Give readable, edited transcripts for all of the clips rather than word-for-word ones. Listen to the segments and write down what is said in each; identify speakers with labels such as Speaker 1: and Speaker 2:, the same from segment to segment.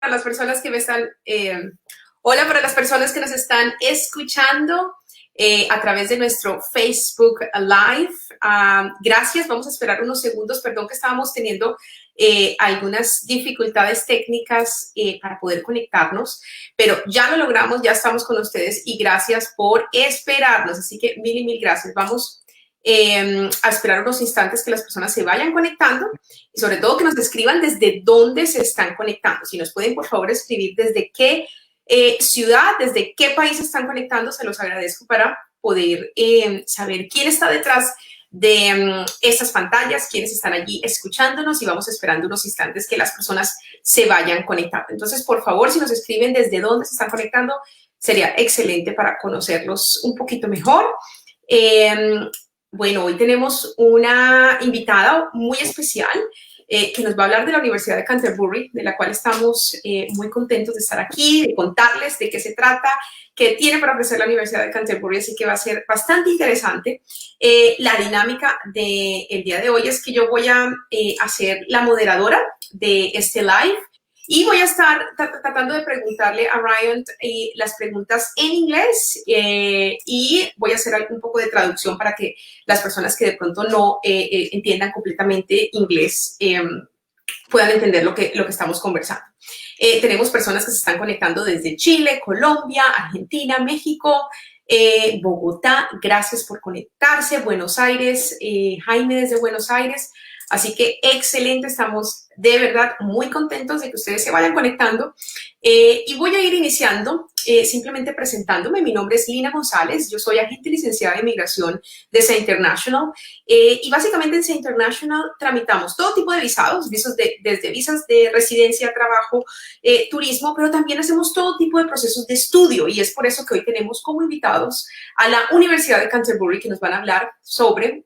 Speaker 1: para las personas que me están, hola para las personas que nos están escuchando a través de nuestro Facebook Live. Gracias, vamos a esperar unos segundos, perdón que estábamos teniendo algunas dificultades técnicas para poder conectarnos, pero ya lo logramos, ya estamos con ustedes y gracias por esperarnos, así que mil y mil gracias. Vamos a esperar unos instantes que las personas se vayan conectando y sobre todo que nos describan desde dónde se están conectando. Si nos pueden, por favor, escribir desde qué ciudad, desde qué país están conectando, se los agradezco para poder saber quién está detrás de estas pantallas, quiénes están allí escuchándonos y vamos esperando unos instantes que las personas se vayan conectando. Entonces, por favor, si nos escriben desde dónde se están conectando, sería excelente para conocerlos un poquito mejor. Bueno, hoy tenemos una invitada muy especial que nos va a hablar de la Universidad de Canterbury, de la cual estamos muy contentos de estar aquí, de contarles de qué se trata, qué tiene para ofrecer la Universidad de Canterbury, así que va a ser bastante interesante. La dinámica del día de hoy es que yo voy a ser la moderadora de este live y voy a estar tratando de preguntarle a Ryan las preguntas en inglés y voy a hacer un poco de traducción para que las personas que de pronto no entiendan completamente inglés puedan entender lo que estamos conversando. Tenemos personas que se están conectando desde Chile, Colombia, Argentina, México, Bogotá. Gracias por conectarse. Buenos Aires, Jaime desde Buenos Aires. Así que excelente, estamos de verdad muy contentos de que ustedes se vayan conectando y voy a ir iniciando simplemente presentándome. Mi nombre es Lina González, yo soy agente licenciada de inmigración de SEA International y básicamente en SEA International tramitamos todo tipo de visados, desde visas de residencia, trabajo, turismo, pero también hacemos todo tipo de procesos de estudio y es por eso que hoy tenemos como invitados a la Universidad de Canterbury que nos van a hablar sobre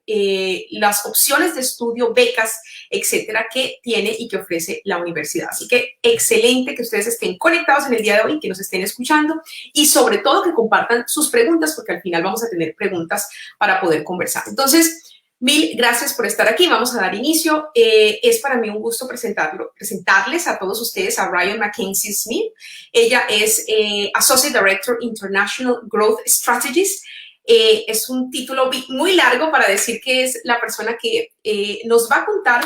Speaker 1: las opciones de estudio, becas, etcétera, que tiene y que ofrece la universidad. Así que excelente que ustedes estén conectados en el día de hoy, que nos estén escuchando y sobre todo que compartan sus preguntas porque al final vamos a tener preguntas para poder conversar. Entonces, mil gracias por estar aquí. Vamos a dar inicio. Es para mí un gusto presentarles a todos ustedes a Ryan Mackenzie Smith. Ella es Associate Director International Growth Strategies. Es un título muy largo para decir que es la persona que nos va a contar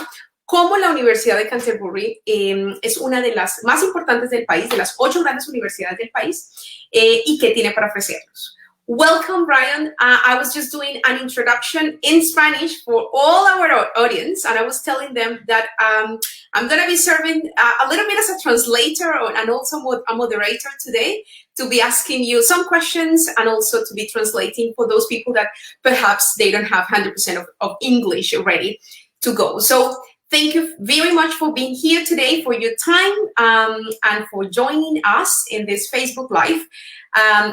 Speaker 1: cómo la Universidad de Canterbury es una de las más importantes del país, de las 8 grandes universidades del país, y qué tiene para ofrecernos. Welcome, Brian. I was just doing an introduction in Spanish for all our audience, and I was telling them that I'm going to be serving a little bit as a translator and also a moderator today to be asking you some questions and also to be translating for those people that perhaps they don't have 100% of English ready to go. So thank you very much for being here today, for your time, and for joining us in this Facebook Live.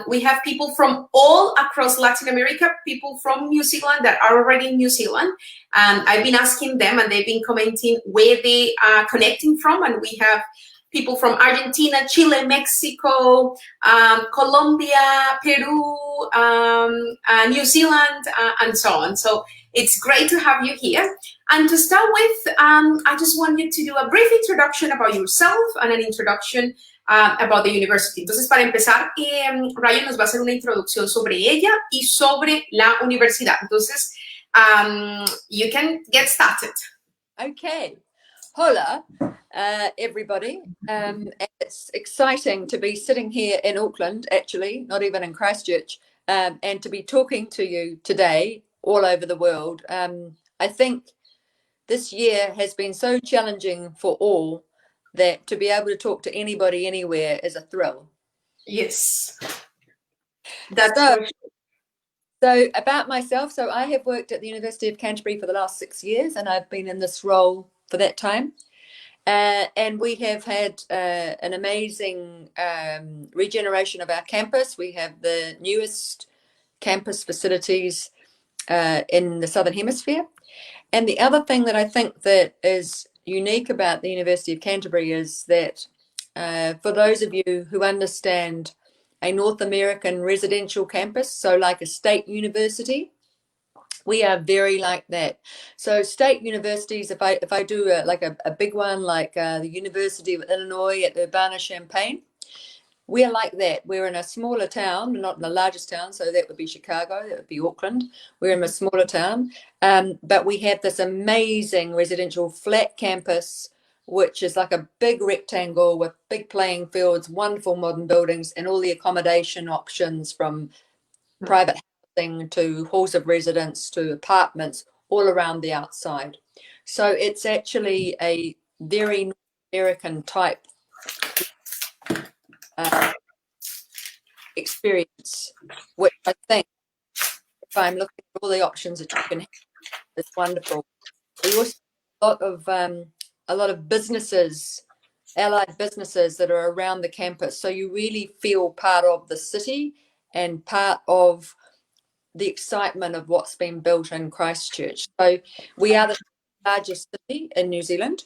Speaker 1: We have people from all across Latin America, people from New Zealand that are already in New Zealand. I've been asking them and they've been commenting where they are connecting from. And we have people from Argentina, Chile, Mexico, Colombia, Peru, New Zealand, and so on. So it's great to have you here. And to start with, I just want you to do a brief introduction about yourself and an introduction about the university. Entonces, para empezar, Ryan nos va a hacer una introducción sobre ella y sobre la universidad. Entonces, you can get started.
Speaker 2: Okay. Hola, everybody. It's exciting to be sitting here in Auckland, actually, not even in Christchurch, and to be talking to you today all over the world. I think this year has been so challenging for all that to be able to talk to anybody anywhere is a thrill.
Speaker 1: Yes.
Speaker 2: So about myself, so I have worked at the University of Canterbury for the last 6 years, and I've been in this role for that time. And we have had an amazing regeneration of our campus. We have the newest campus facilities in the Southern Hemisphere. And the other thing that I think that is unique about the University of Canterbury is that for those of you who understand a North American residential campus, so like a state university, We are very like that. So state universities, if I do a big one like the University of Illinois at Urbana-Champaign, we're like that. We're in a smaller town, not in the largest town, so that would be Chicago, that would be Auckland. We're in a smaller town, but we have this amazing residential flat campus, which is like a big rectangle with big playing fields, wonderful modern buildings, and all the accommodation options from private housing to halls of residence to apartments all around the outside. So it's actually a very North American type experience, which I think, if I'm looking at all the options that you can have, is wonderful. We also have a lot of businesses, allied businesses that are around the campus. So you really feel part of the city and part of the excitement of what's been built in Christchurch. So we are the largest city in New Zealand,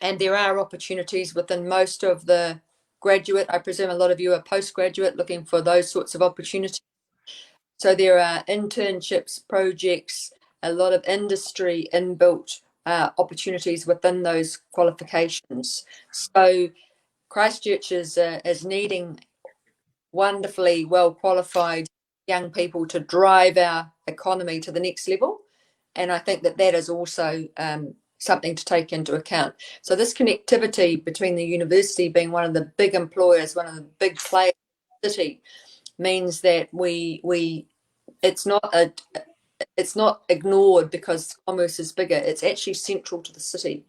Speaker 2: and there are opportunities within most of the graduate. I presume a lot of you are postgraduate looking for those sorts of opportunities. So there are internships, projects, a lot of industry inbuilt opportunities within those qualifications. So Christchurch is needing wonderfully well qualified young people to drive our economy to the next level. And I think that is also something to take into account. So this connectivity between the university being one of the big employers, one of the big players in the city, means that it's not ignored because commerce is bigger. It's actually central to the city.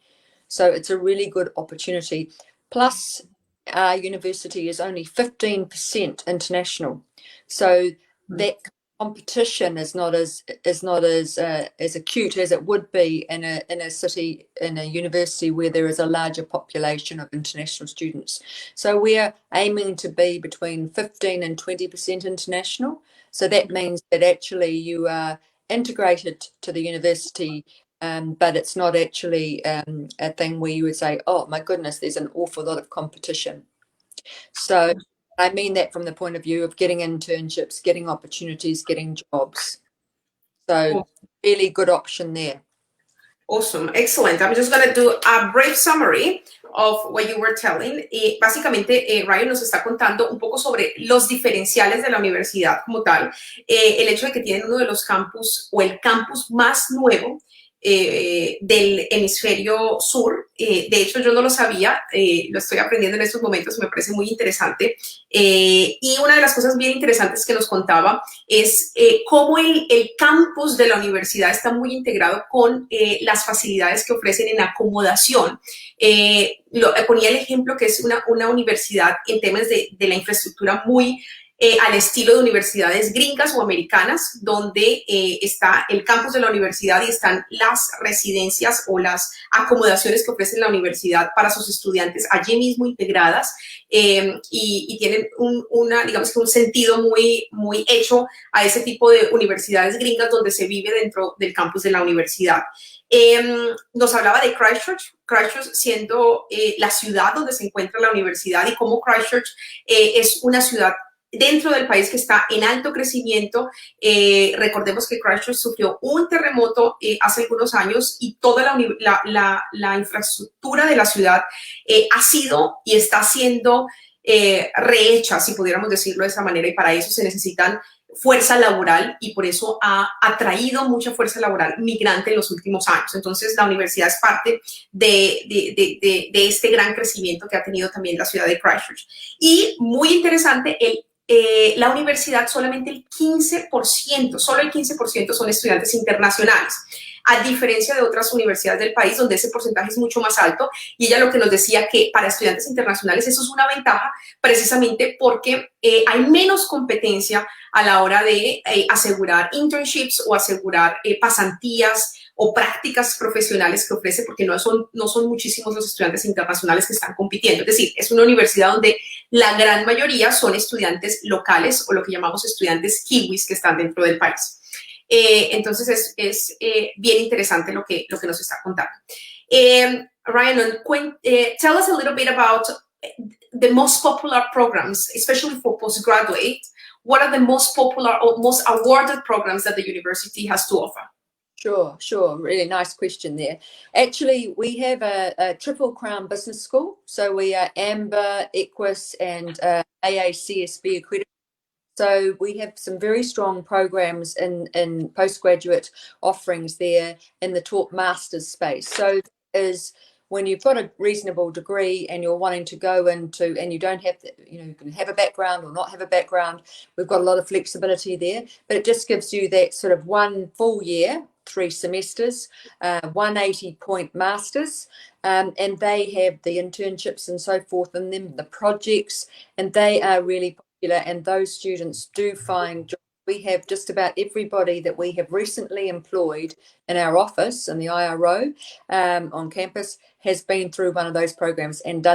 Speaker 2: So it's a really good opportunity. Plus, our university is only 15% international. So that competition is not as acute as it would be in a city, in a university where there is a larger population of international students. So we're aiming to be between 15 and 20% international. So that means that actually you are integrated to the university, but it's not actually a thing where you would say, oh my goodness, there's an awful lot of competition. So I mean that from the point of view of getting internships, getting opportunities, getting jobs. So really good option there.
Speaker 1: Awesome, excellent. I'm just going to do a brief summary of what you were telling. Básicamente, Ryan nos está contando un poco sobre los diferenciales de la universidad como tal, el hecho de que tienen uno de los campus o el campus más nuevo del hemisferio sur. De hecho, yo no lo sabía, lo estoy aprendiendo en estos momentos, me parece muy interesante. Y una de las cosas bien interesantes que nos contaba es cómo el campus de la universidad está muy integrado con las facilidades que ofrecen en acomodación. Ponía el ejemplo que es una universidad en temas de la infraestructura muy al estilo de universidades gringas o americanas, donde está el campus de la universidad y están las residencias o las acomodaciones que ofrece la universidad para sus estudiantes allí mismo integradas, y tienen digamos que un sentido muy, muy hecho a ese tipo de universidades gringas donde se vive dentro del campus de la universidad. Nos hablaba de Christchurch siendo la ciudad donde se encuentra la universidad y cómo Christchurch es una ciudad dentro del país que está en alto crecimiento. Recordemos que Christchurch sufrió un terremoto hace algunos años y toda la infraestructura de la ciudad ha sido y está siendo rehecha, si pudiéramos decirlo de esa manera, y para eso se necesitan fuerza laboral y por eso ha atraído mucha fuerza laboral migrante en los últimos años. Entonces, la universidad es parte de este gran crecimiento que ha tenido también la ciudad de Christchurch. Y muy interesante, la universidad solamente solo el 15% son estudiantes internacionales, a diferencia de otras universidades del país donde ese porcentaje es mucho más alto. Y ella lo que nos decía que para estudiantes internacionales eso es una ventaja precisamente porque hay menos competencia a la hora de asegurar internships o asegurar pasantías o prácticas profesionales que ofrece, porque no son muchísimos los estudiantes internacionales que están compitiendo. Es decir, es una universidad donde la gran mayoría son estudiantes locales o lo que llamamos estudiantes kiwis que están dentro del país. Entonces es bien interesante lo que nos está contando. Ryan, tell us a little bit about the most popular programs, especially for postgraduate. what are the most popular or most awarded programs that the university has to offer?
Speaker 2: Sure. Really nice question there. Actually, we have a Triple Crown Business School. So we are AMBER, EQUIS, and AACSB accredited. So we have some very strong programs in postgraduate offerings there in the taught masters space. So is when you've got a reasonable degree and you're wanting to go into, and you don't have, you can have a background or not have a background, we've got a lot of flexibility there, but it just gives you that sort of 1 full year, 3 semesters, 180-point masters, and they have the internships and so forth in them, the projects, and they are really popular, and those students do find jobs. We have just about everybody that we have recently employed in our office in the IRO on campus has been through one of those programs and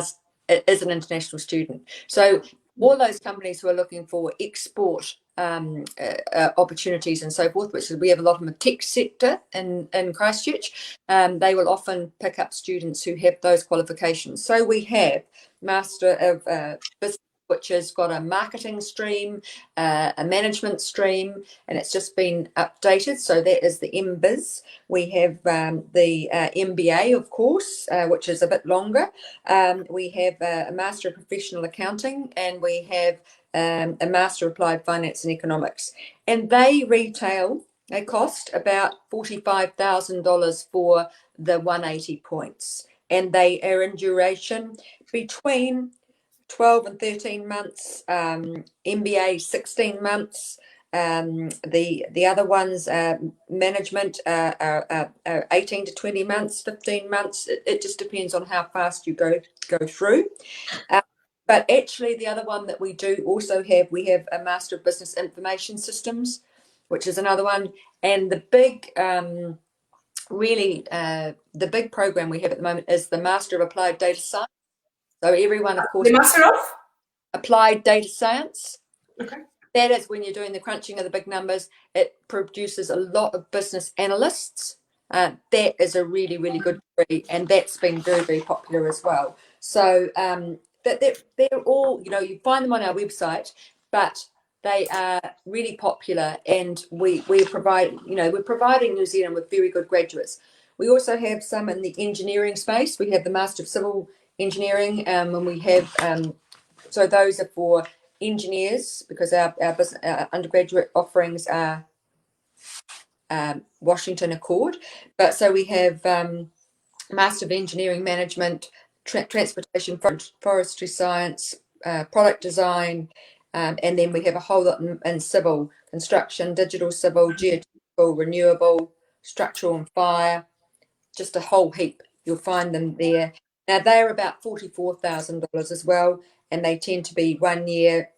Speaker 2: is an international student. So all those companies who are looking for export opportunities and so forth, which we have a lot of the tech sector in Christchurch, they will often pick up students who have those qualifications. So we have Master of Business, which has got a marketing stream, a management stream, and it's just been updated. So that is the MBiz. We have the MBA, of course, which is a bit longer. We have a Master of Professional Accounting, and we have a Master of Applied Finance and Economics. And they cost about $45,000 for the 180 points. And they are in duration between 12 and 13 months, MBA 16 months. The other ones, management, are 18 to 20 months, 15 months. It just depends on how fast you go through. But actually, the other one that we do also have, we have a Master of Business Information Systems, which is another one. And the big, the big program we have at the moment is the Master of Applied Data Science. So everyone, of course,
Speaker 1: the Master of
Speaker 2: Applied Data Science.
Speaker 1: Okay.
Speaker 2: That is when you're doing the crunching of the big numbers. It produces a lot of business analysts. That is a really, really good degree, and that's been very, very popular as well. So they're all, you find them on our website, but they are really popular, and we're providing New Zealand with very good graduates. We also have some in the engineering space. We have the Master of Civil Engineering, and we have so those are for engineers, because our undergraduate offerings are Washington Accord. But so we have Master of Engineering Management, Transportation, Forestry Science, Product Design, and then we have a whole lot in civil construction, digital civil, geotechnical, renewable, structural and fire, just a whole heap. You'll find them there. Now they're about $44,000 as well, and they tend to be 1 year,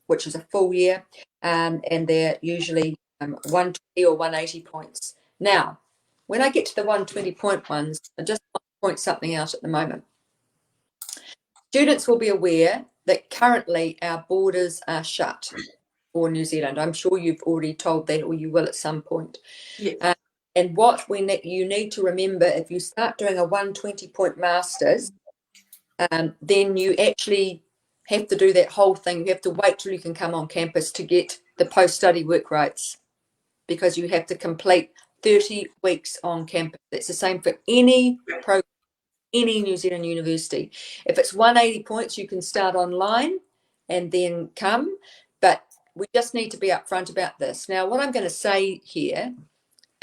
Speaker 2: which is a full year, and they're usually 120 or 180 points. Now, when I get to the 120-point ones, I just want to point something out at the moment. Students will be aware that currently our borders are shut for New Zealand. I'm sure you've already told that, or you will at some point.
Speaker 1: Yes.
Speaker 2: And what you need to remember, if you start doing a 120-point masters, then you actually have to do that whole thing. You have to wait till you can come on campus to get the post-study work rights, because you have to complete 30 weeks on campus. It's the same for any program, any New Zealand university. If it's 180 points, you can start online and then come, but we just need to be upfront about this. Now, what I'm going to say here,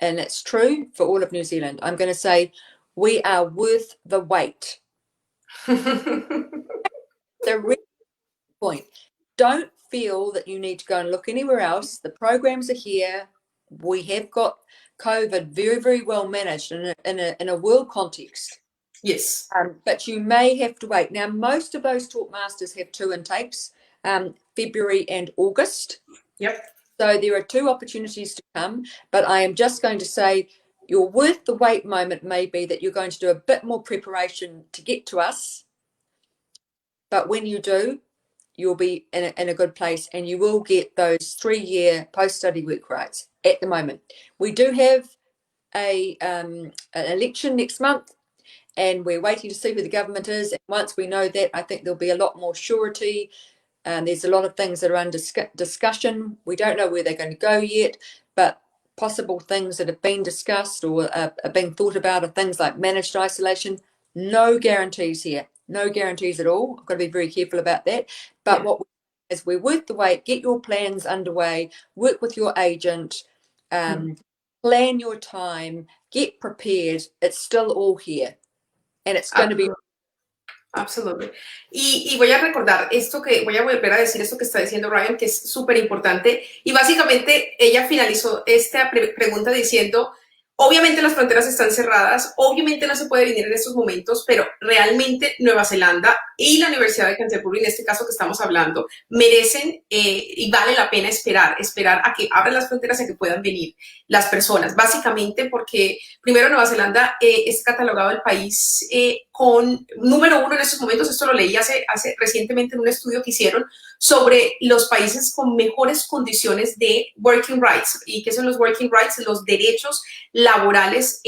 Speaker 2: and it's true for all of New Zealand, I'm going to say we are worth the wait. The real point. Don't feel that you need to go and look anywhere else. The programs are here. We have got COVID very, very well managed in a world context.
Speaker 1: Yes.
Speaker 2: But you may have to wait. Now, most of those taught masters have 2 intakes, February and August.
Speaker 1: Yep.
Speaker 2: So there are 2 opportunities to come, but I am just going to say your worth the wait moment may be that you're going to do a bit more preparation to get to us. But when you do, you'll be in a good place, and you will get those 3-year post-study work rights at the moment. We do have an election next month, and we're waiting to see who the government is. And once we know that, I think there'll be a lot more surety. There's a lot of things that are under discussion. We don't know where they're going to go yet, but possible things that have been discussed or are being thought about are things like managed isolation. No guarantees here. No guarantees at all. I've got to be very careful about that. But what as we work the way, get your plans underway, work with your agent, plan your time, get prepared. It's still all here. And it's going to be...
Speaker 1: Absolutamente. Y voy a recordar esto que, voy a volver a decir esto que está diciendo Ryan, que es súper importante. Y básicamente ella finalizó esta pregunta diciendo, obviamente las fronteras están cerradas, obviamente no se puede venir en estos momentos, pero realmente Nueva Zelanda y la Universidad de Canterbury, en este caso que estamos hablando, merecen y vale la pena esperar a que abran las fronteras y a que puedan venir las personas. Básicamente porque, primero, Nueva Zelanda es catalogado el país con número 1 en estos momentos. Esto lo leí hace recientemente en un estudio que hicieron sobre los países con mejores condiciones de working rights. ¿Y qué son los working rights? Los derechos laborales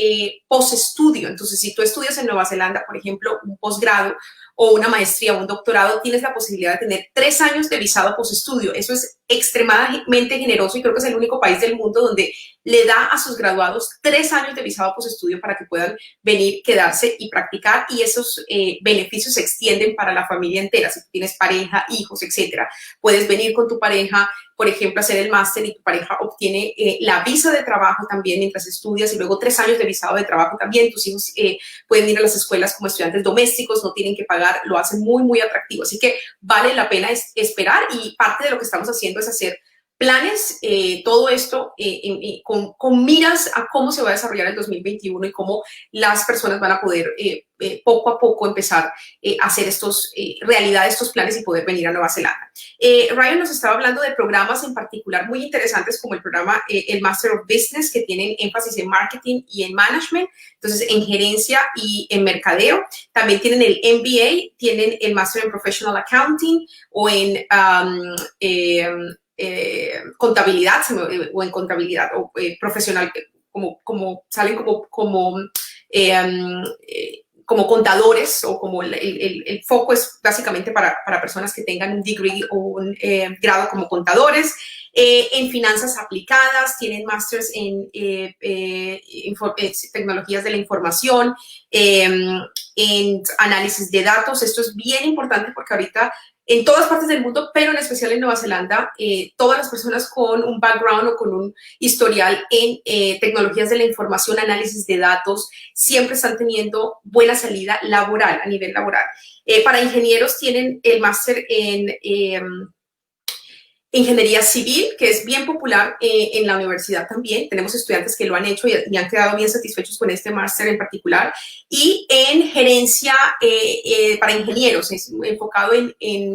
Speaker 1: post-estudio. Entonces, si tú estudias en Nueva Zelanda, por ejemplo, un posgrado o una maestría o un doctorado, tienes la posibilidad de tener 3 años de visado post-estudio. Eso es extremadamente generoso y creo que es el único país del mundo donde le da a sus graduados 3 años de visado post-estudio para que puedan venir, quedarse y practicar, y esos beneficios se extienden para la familia entera. Si tienes pareja, hijos, etcétera, puedes venir con tu pareja, por ejemplo, hacer el máster y tu pareja obtiene la visa de trabajo también mientras estudias y luego 3 años de visado de trabajo también. Tus hijos pueden ir a las escuelas como estudiantes domésticos, no tienen que pagar, lo hacen muy, muy atractivo. Así que vale la pena esperar, y parte de lo que estamos haciendo es hacer planes, todo esto con miras a cómo se va a desarrollar el 2021 y cómo las personas van a poder poco a poco empezar a hacer realidad estos planes y poder venir a Nueva Zelanda. Ryan nos estaba hablando de programas en particular muy interesantes como el programa, el Master of Business, que tienen énfasis en marketing y en management, entonces en gerencia y en mercadeo. También tienen el MBA, tienen el Master en Professional Accounting o en contabilidad o en contabilidad o profesional, como salen como contadores, o como el foco es básicamente para personas que tengan un degree o un grado como contadores. En finanzas aplicadas, tienen másters en tecnologías de la información, en análisis de datos. Esto es bien importante porque ahorita en todas partes del mundo, pero en especial en Nueva Zelanda, todas las personas con un background o con un historial en tecnologías de la información, análisis de datos, siempre están teniendo buena salida laboral, a nivel laboral. Para ingenieros tienen el máster en ingeniería civil, que es bien popular en la universidad también. Tenemos estudiantes que lo han hecho y han quedado bien satisfechos con este máster en particular. Y en gerencia para ingenieros, es enfocado en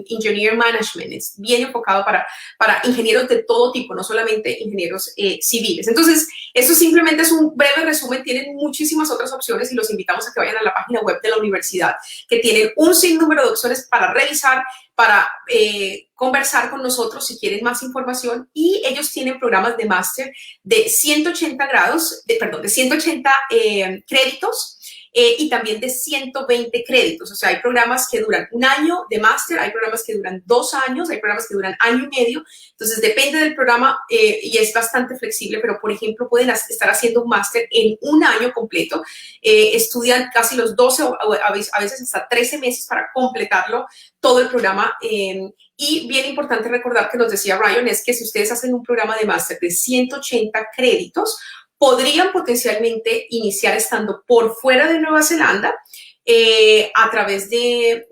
Speaker 1: engineer management, es bien enfocado para ingenieros de todo tipo, no solamente ingenieros civiles. Entonces, eso simplemente es un breve resumen. Tienen muchísimas otras opciones y los invitamos a que vayan a la página web de la universidad, que tienen un sinnúmero de opciones para revisar, para conversar con nosotros si quieren más información, y ellos tienen programas de máster de 180 créditos y también de 120 créditos. O sea, hay programas que duran 1 año de máster, hay programas que duran 2 años, hay programas que duran 1 año y medio. Entonces, depende del programa y es bastante flexible, pero, por ejemplo, pueden estar haciendo un máster en 1 año completo. Estudian casi los 12 o a veces hasta 13 meses para completarlo, todo el programa. Y bien importante recordar que nos decía Ryan, es que si ustedes hacen un programa de máster de 180 créditos, podrían potencialmente iniciar estando por fuera de Nueva Zelanda a través de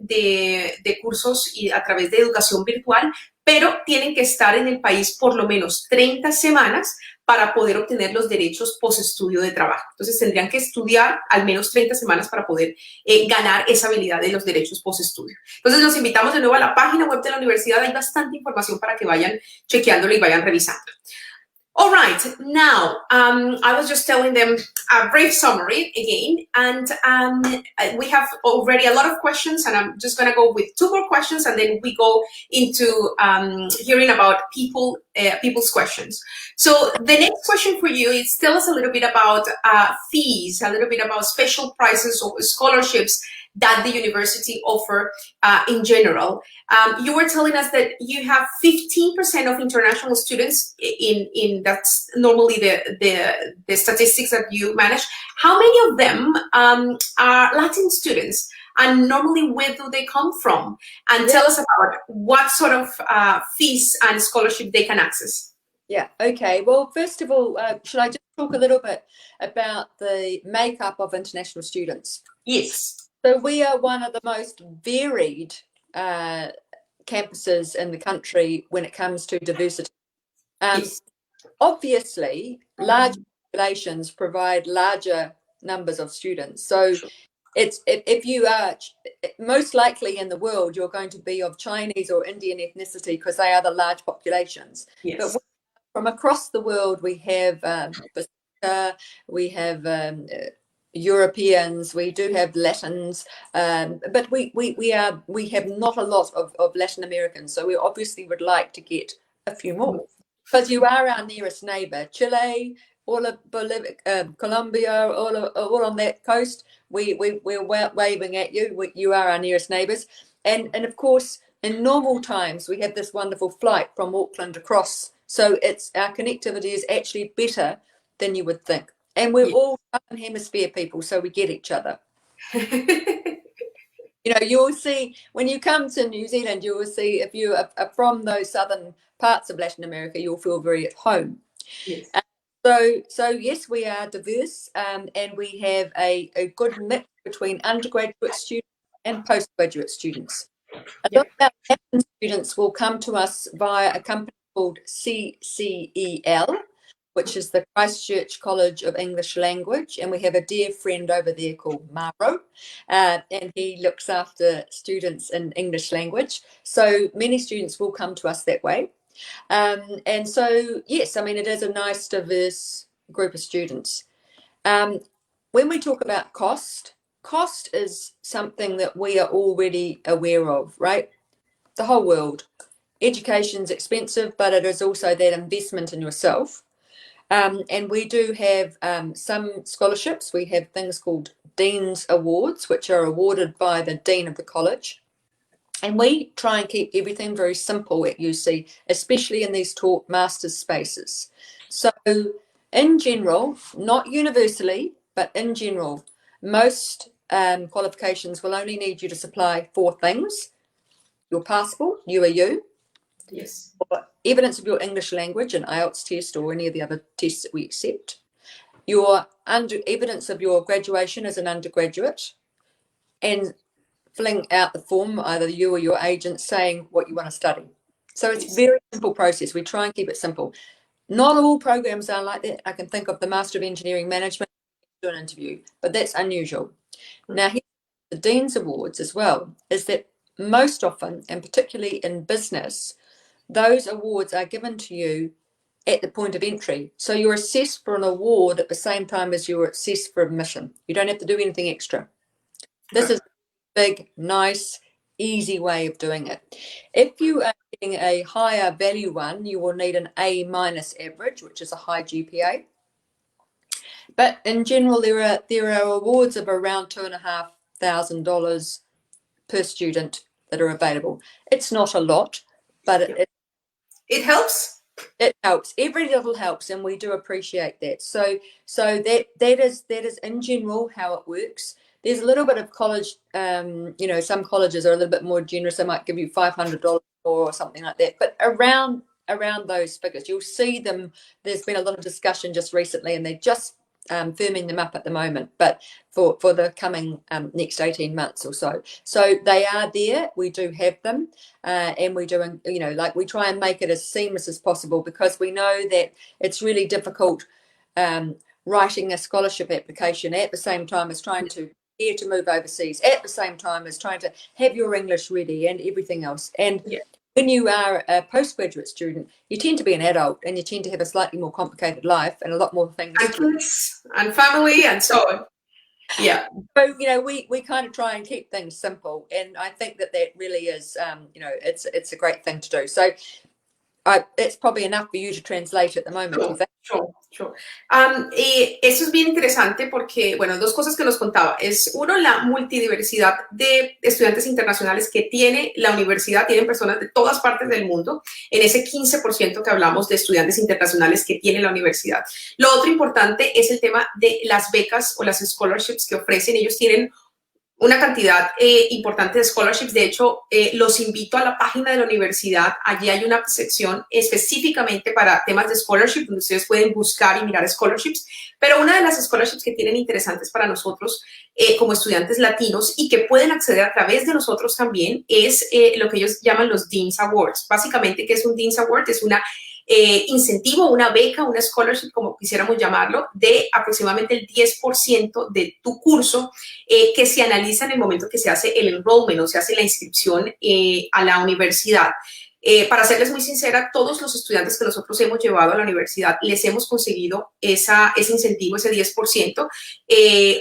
Speaker 1: cursos y a través de educación virtual, pero tienen que estar en el país por lo menos 30 semanas para poder obtener los derechos postestudio de trabajo. Entonces, tendrían que estudiar al menos 30 semanas para poder ganar esa habilidad de los derechos postestudio. Entonces, los invitamos de nuevo a la página web de la universidad. Hay bastante información para que vayan chequeándolo y vayan revisando. All right, now, I was just telling them a brief summary again, and we have already a lot of questions, and I'm just going to go with 2 more questions, and then we go into hearing about people's questions. So the next question for you is, tell us a little bit about fees, a little bit about special prices or scholarships that the university offer in general. You were telling us that you have 15% of international students in that's normally the statistics that you manage. How many of them are Latin students? And normally, where do they come from? And tell us about what sort of fees and scholarship they can access.
Speaker 2: Yeah, okay. Well, first of all, should I just talk a little bit about the makeup of international students?
Speaker 1: Yes.
Speaker 2: So we are one of the most varied campuses in the country when it comes to diversity.
Speaker 1: Yes.
Speaker 2: Obviously, large populations provide larger numbers of students. So it's if you are most likely in the world, you're going to be of Chinese or Indian ethnicity because they are the large populations.
Speaker 1: Yes.
Speaker 2: But from across the world, we have we have Europeans, we do have Latins, but we have not a lot of Latin Americans. So we obviously would like to get a few more. Because you are our nearest neighbour, Chile, all of Bolivia, Colombia, all on that coast. We're waving at you. You are our nearest neighbours, and of course, in normal times, we have this wonderful flight from Auckland across. So our connectivity is actually better than you would think, and we're all Southern Hemisphere people, so we get each other. You know, you'll see when you come to New Zealand, you will see if you are from those southern parts of Latin America, you'll feel very at home.
Speaker 1: Yes.
Speaker 2: So yes, we are diverse, and we have a good mix between undergraduate students and postgraduate students. A lot of our Latin students will come to us via a company called CCEL, which is the Christchurch College of English Language, and we have a dear friend over there called Maro, and he looks after students in English language. So many students will come to us that way. And so, yes, I mean, it is a nice, diverse group of students. When we talk about cost is something that we are already aware of, right? The whole world. Education's expensive, but it is also that investment in yourself. And we do have some scholarships. We have things called Dean's Awards, which are awarded by the Dean of the college. And we try and keep everything very simple at UC, especially in these taught master's spaces. So in general, not universally, but in general, most qualifications will only need you to supply 4 things: your passport, you are you,
Speaker 1: Yes.
Speaker 2: or evidence of your English language, an IELTS test or any of the other tests that we accept, your evidence of your graduation as an undergraduate, and filling out the form, either you or your agent, saying what you want to study. So it's a very simple process. We try and keep it simple. Not all programs are like that. I can think of the Master of Engineering Management, do an interview, but that's unusual. Now, here's the Dean's Awards as well, is that most often, and particularly in business, those awards are given to you at the point of entry. So you're assessed for an award at the same time as you're assessed for admission. You don't have to do anything extra. This is a big, nice, easy way of doing it. If you are getting a higher value one, you will need an A- average, which is a high GPA. But in general, there are awards of around $2,500 per student that are available. It's not a lot, but
Speaker 1: it helps.
Speaker 2: It helps. Every little helps, and we do appreciate that. So that is in general how it works. There's a little bit of college, some colleges are a little bit more generous. They might give you $500 or something like that. But around those figures, you'll see them. There's been a lot of discussion just recently, and they're just firming them up at the moment, but for the coming next 18 months or so. So they are there. We do have them, and we do, we try and make it as seamless as possible, because we know that it's really difficult writing a scholarship application at the same time as trying to prepare to move overseas, at the same time as trying to have your English ready and everything else. And when you are a postgraduate student, you tend to be an adult, and you tend to have a slightly more complicated life and a lot more things.
Speaker 1: And kids and family and so on. Yeah.
Speaker 2: So, we kind of try and keep things simple. And I think that really is, it's a great thing to do. So it's probably enough for you to translate at the moment.
Speaker 1: Sure. Sure, sure. Y eso es bien interesante porque, bueno, dos cosas que nos contaba. Es uno, la multidiversidad de estudiantes internacionales que tiene la universidad, tienen personas de todas partes del mundo, en ese 15% que hablamos de estudiantes internacionales que tiene la universidad. Lo otro importante es el tema de las becas o las scholarships que ofrecen. Ellos tienen una cantidad importante de scholarships. De hecho, los invito a la página de la universidad. Allí hay una sección específicamente para temas de scholarship, donde ustedes pueden buscar y mirar scholarships. Pero una de las scholarships que tienen interesantes para nosotros como estudiantes latinos y que pueden acceder a través de nosotros también es lo que ellos llaman los Dean's Awards. Básicamente, ¿qué es un Dean's Award? Es una incentivo, una beca, una scholarship, como quisiéramos llamarlo, de aproximadamente el 10% de tu curso que se analiza en el momento que se hace el enrollment o se hace la inscripción a la universidad. Para serles muy sincera, todos los estudiantes que nosotros hemos llevado a la universidad les hemos conseguido ese incentivo, ese 10%.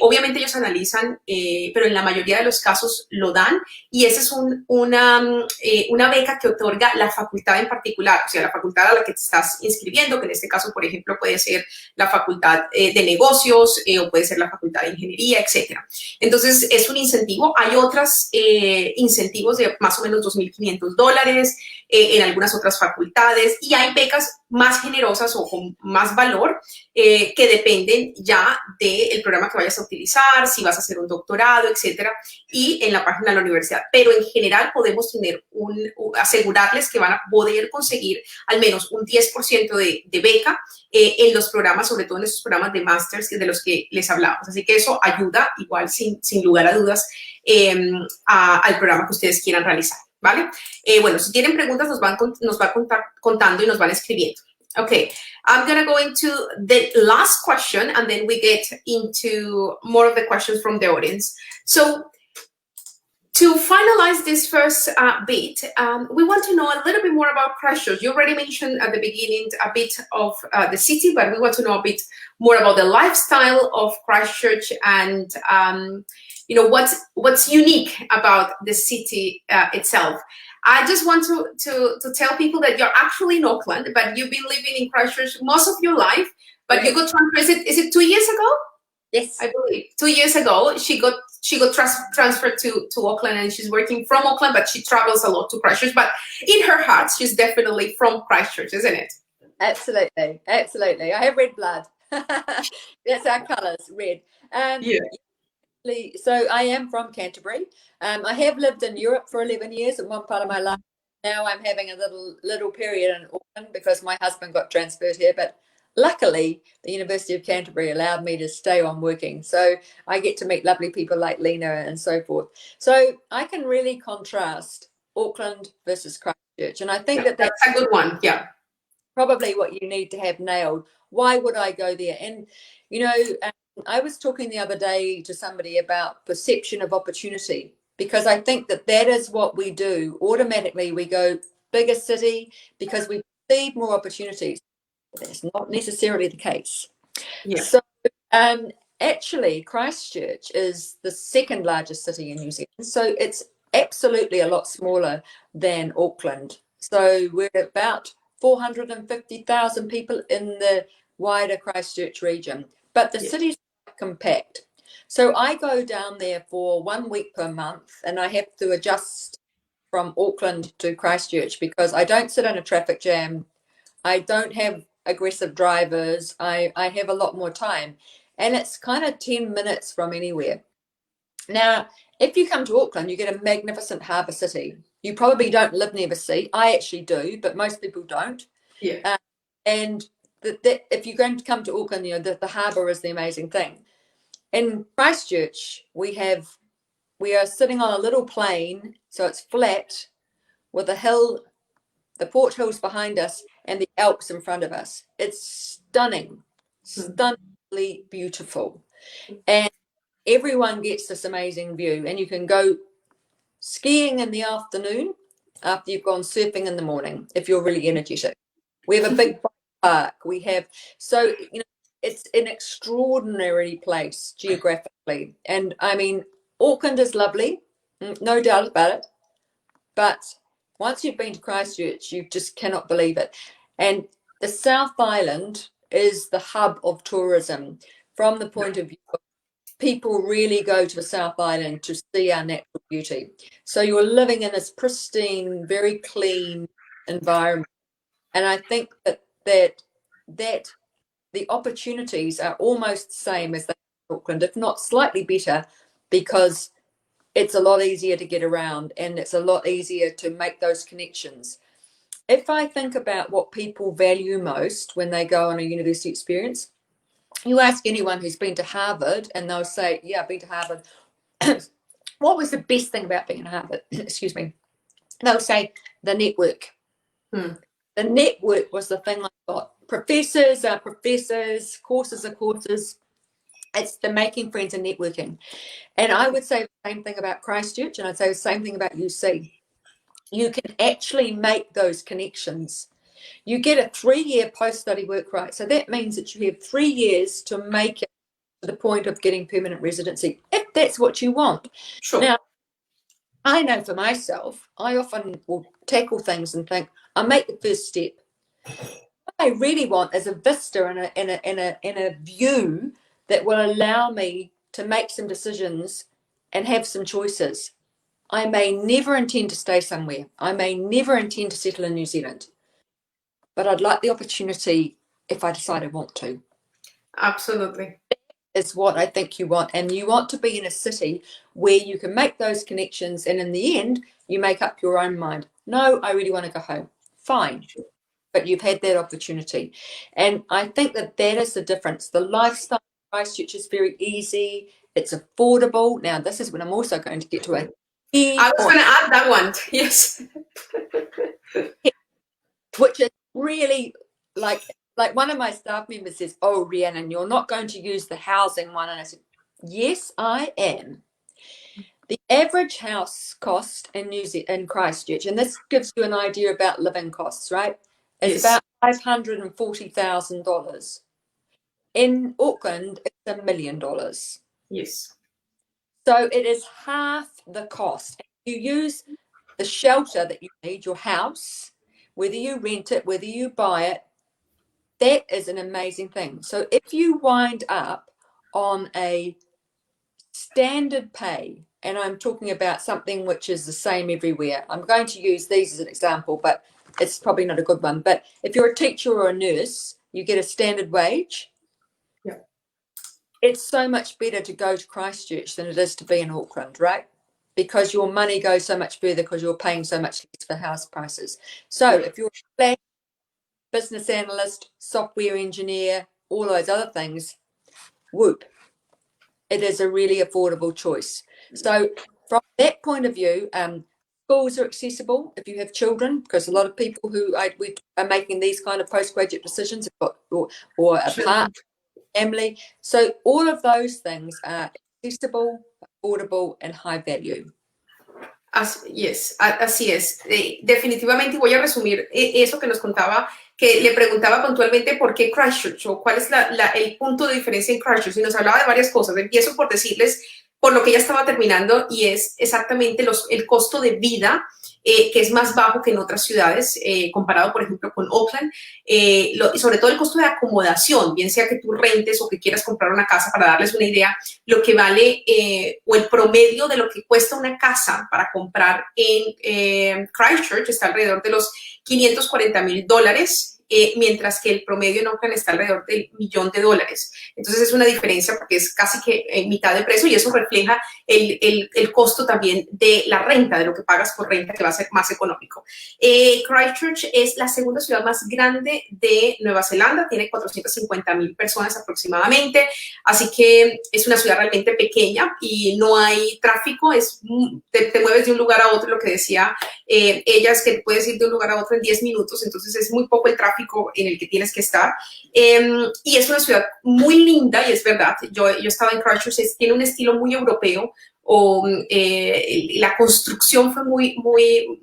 Speaker 1: Obviamente ellos analizan, pero en la mayoría de los casos lo dan y esa es una beca que otorga la facultad en particular, o sea, la facultad a la que te estás inscribiendo, que en este caso, por ejemplo, puede ser la facultad de negocios o puede ser la facultad de ingeniería, etcétera. Entonces, es un incentivo. Hay otros incentivos de más o menos $2,500 en algunas otras facultades y hay becas más generosas o con más valor que dependen ya del programa que vayas a utilizar, si vas a hacer un doctorado, etcétera, y en la página de la universidad. Pero en general podemos tener asegurarles que van a poder conseguir al menos un 10% de beca en los programas, sobre todo en esos programas de másters de los que les hablamos. Así que eso ayuda igual sin lugar a dudas al programa que ustedes quieran realizar, ¿vale? Bueno, si tienen preguntas nos va contando y nos van escribiendo. Okay, I'm going to go into the last question and then we get into more of the questions from the audience. So, to finalize this first bit, we want to know a little bit more about Christchurch. You already mentioned at the beginning a bit of the city, but we want to know a bit more about the lifestyle of Christchurch and you know what's unique about the city itself. I just want to tell people that you're actually in Auckland, but you've been living in Christchurch most of your life. But you got transferred. Is it 2 years ago?
Speaker 2: Yes,
Speaker 1: I believe 2 years ago she got transferred to Auckland, and she's working from Auckland, but she travels a lot to Christchurch. But in her heart, she's definitely from Christchurch, isn't it?
Speaker 2: absolutely, absolutely. I have red blood. That's our colours, red.
Speaker 1: Yeah.
Speaker 2: So I am from Canterbury. I have lived in Europe for 11 years in one part of my life. Now I'm having a little period in Auckland because my husband got transferred here. But luckily, the University of Canterbury allowed me to stay on working. So I get to meet lovely people like Lena and so forth. So I can really contrast Auckland versus Christchurch. And I think
Speaker 1: that's a good one. Yeah.
Speaker 2: Probably what you need to have nailed. Why would I go there? And, you know, I was talking the other day to somebody about perception of opportunity, because I think that is what we do. Automatically, we go bigger city because we perceive more opportunities. That's not necessarily the case.
Speaker 1: Yeah.
Speaker 2: So, actually, Christchurch is the second largest city in New Zealand. So it's absolutely a lot smaller than Auckland. So we're about 450,000 people in the wider Christchurch region, but the city's compact. So I go down there for 1 week per month, and I have to adjust from Auckland to Christchurch because I don't sit in a traffic jam. I don't have aggressive drivers. I have a lot more time, and it's kind of 10 minutes from anywhere. Now, if you come to Auckland, you get a magnificent harbour city. You probably don't live near the sea. I actually do, but most people don't.
Speaker 1: Yeah.
Speaker 2: And if you're going to come to Auckland, you know, the harbour is the amazing thing. In Christchurch, we are sitting on a little plain, so it's flat, with a hill, the Port Hills behind us, and the Alps in front of us. It's stunning, stunningly beautiful. And everyone gets this amazing view, and you can go skiing in the afternoon after you've gone surfing in the morning if you're really energetic. We have a big park. We have, so, you know, it's an extraordinary place geographically. And I mean, Auckland is lovely, no doubt about it. But once you've been to Christchurch, you just cannot believe it. And the South Island is the hub of tourism from the point of view of people really go to the South Island to see our natural beauty. So you're living in this pristine, very clean environment. And I think that the opportunities are almost the same as they are in Auckland, if not slightly better, because it's a lot easier to get around and it's a lot easier to make those connections. If I think about what people value most when they go on a university experience, you ask anyone who's been to Harvard and they'll say, yeah, I've been to Harvard. What was the best thing about being at Harvard? Excuse me. They'll say the network. The network was the thing I got. Professors are professors, courses are courses. It's the making friends and networking. And I would say the same thing about Christchurch, and I'd say the same thing about UC. You can actually make those connections. You get a 3-year post-study work right. So that means that you have 3 years to make it to the point of getting permanent residency, if that's what you want.
Speaker 1: Sure.
Speaker 2: Now, I know for myself, I often will tackle things and think, I'll make the first step. What I really want is a vista and a view that will allow me to make some decisions and have some choices. I may never intend to stay somewhere. I may never intend to settle in New Zealand. But I'd like the opportunity if I decide I want to.
Speaker 1: Absolutely.
Speaker 2: Is what I think you want. And you want to be in a city where you can make those connections. And in the end, you make up your own mind. No, I really want to go home. Fine. But you've had that opportunity. And I think that is the difference. The lifestyle in Christchurch is very easy. It's affordable. Now, this is when I'm also going to get to a key
Speaker 1: I was
Speaker 2: point,
Speaker 1: going to add that one. Yes.
Speaker 2: which is really like one of my staff members says, oh, Rhiannon, you're not going to use the housing one. And I said, yes, I am. The average house cost in Christchurch, and this gives you an idea about living costs, right? Is
Speaker 1: Yes.
Speaker 2: about $540,000. In Auckland, it's $1 million.
Speaker 1: Yes.
Speaker 2: So it is half the cost. You use the shelter that you need, your house, whether you rent it, whether you buy it, that is an amazing thing. So if you wind up on a standard pay, and I'm talking about something which is the same everywhere. I'm going to use these as an example, but it's probably not a good one. But if you're a teacher or a nurse, you get a standard wage.
Speaker 1: Yeah.
Speaker 2: It's so much better to go to Christchurch than it is to be in Auckland, right? Because your money goes so much further because you're paying so much less for house prices. So if you're a business analyst, software engineer, all those other things, whoop. It is a really affordable choice. So from that point of view, schools are accessible if you have children, because a lot of people who we are making these kind of postgraduate decisions have got or a partner, family. So all of those things are accessible, affordable, and high value.
Speaker 1: Así es. Definitivamente voy a resumir eso que nos contaba, que le preguntaba puntualmente por qué Christchurch o cuál es el punto de diferencia en Christchurch, y nos hablaba de varias cosas. Empiezo por decirles por lo que ella estaba terminando, y es exactamente el costo de vida, que es más bajo que en otras ciudades, comparado, por ejemplo, con Auckland, y sobre todo el costo de acomodación, bien sea que tú rentes o que quieras comprar una casa. Para darles una idea, lo que vale o el promedio de lo que cuesta una casa para comprar en Christchurch está alrededor de los $540,000, mientras que el promedio en Auckland está alrededor del $1,000,000. Entonces es una diferencia porque es casi que mitad de precio, y eso refleja el costo también de la renta, de lo que pagas por renta, que va a ser más económico. Christchurch es la segunda ciudad más grande de Nueva Zelanda, tiene 450,000 personas aproximadamente, así que es una ciudad realmente pequeña y no hay tráfico, te mueves de un lugar a otro. Lo que decía ella es que puedes ir de un lugar a otro en 10 minutos, entonces es muy poco el tráfico en el que tienes que estar. Y es una ciudad muy linda, y es verdad, yo estaba en Christchurch, tiene un estilo muy europeo, o la construcción fue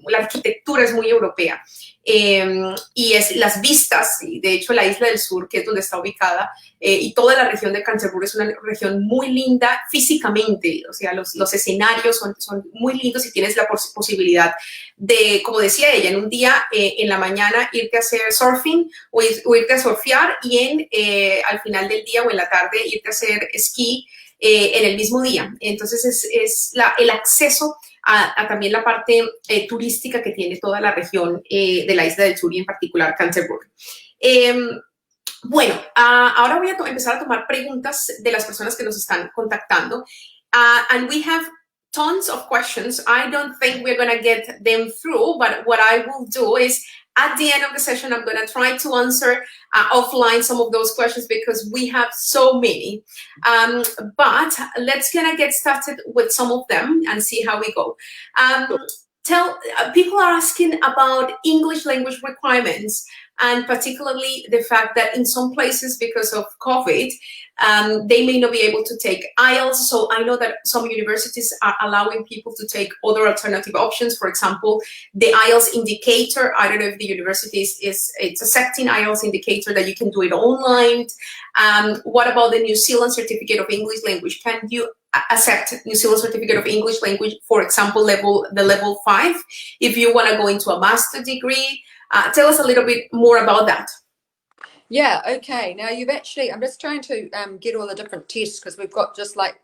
Speaker 1: la arquitectura es muy europea. Y es las vistas, y de hecho la Isla del Sur, que es donde está ubicada, y toda la región de Canterbury es una región muy linda físicamente, o sea, los escenarios son muy lindos y tienes la posibilidad de, como decía ella, en un día, en la mañana, irte a hacer surfing o irte a surfear y al final del día o en la tarde irte a hacer esquí en el mismo día. Entonces es el acceso a también la parte turística que tiene toda la región de la Isla del Sur y en particular Canterbury. Bueno, ahora voy a empezar a tomar preguntas de las personas que nos están contactando. And we have tons of questions. I don't think we're going to get them through, but what I will do is at the end of the session, I'm going to try to answer offline some of those questions because we have so many. But let's gonna get started with some of them and see how we go. People are asking about English language requirements, and particularly the fact that in some places, because of COVID, they may not be able to take IELTS. So I know that some universities are allowing people to take other alternative options. For example, the IELTS indicator. I don't know if the university it's accepting IELTS indicator that you can do it online. What about the New Zealand Certificate of English Language? Can you accept New Zealand Certificate of English Language, for example, the level 5, if you want to go into a master degree? Tell us a little bit more about that.
Speaker 2: Yeah, okay. Now you've actually, I'm just trying to get all the different tests because we've got just like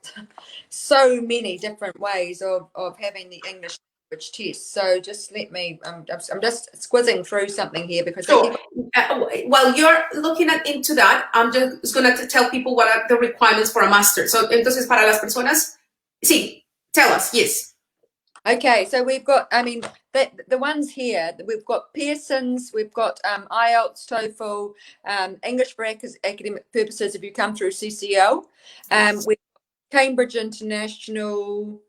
Speaker 2: so many different ways of having the English language test. So just let me, I'm just squizzing through something here because
Speaker 1: so, while you're looking into that, I'm just going to tell people what are the requirements for a master. So, entonces, para las personas, sí, tell us, yes.
Speaker 2: Okay, so we've got, I mean, the ones here, we've got Pearson's, we've got IELTS, TOEFL, English for academic purposes if you come through CCL. We've got Cambridge International.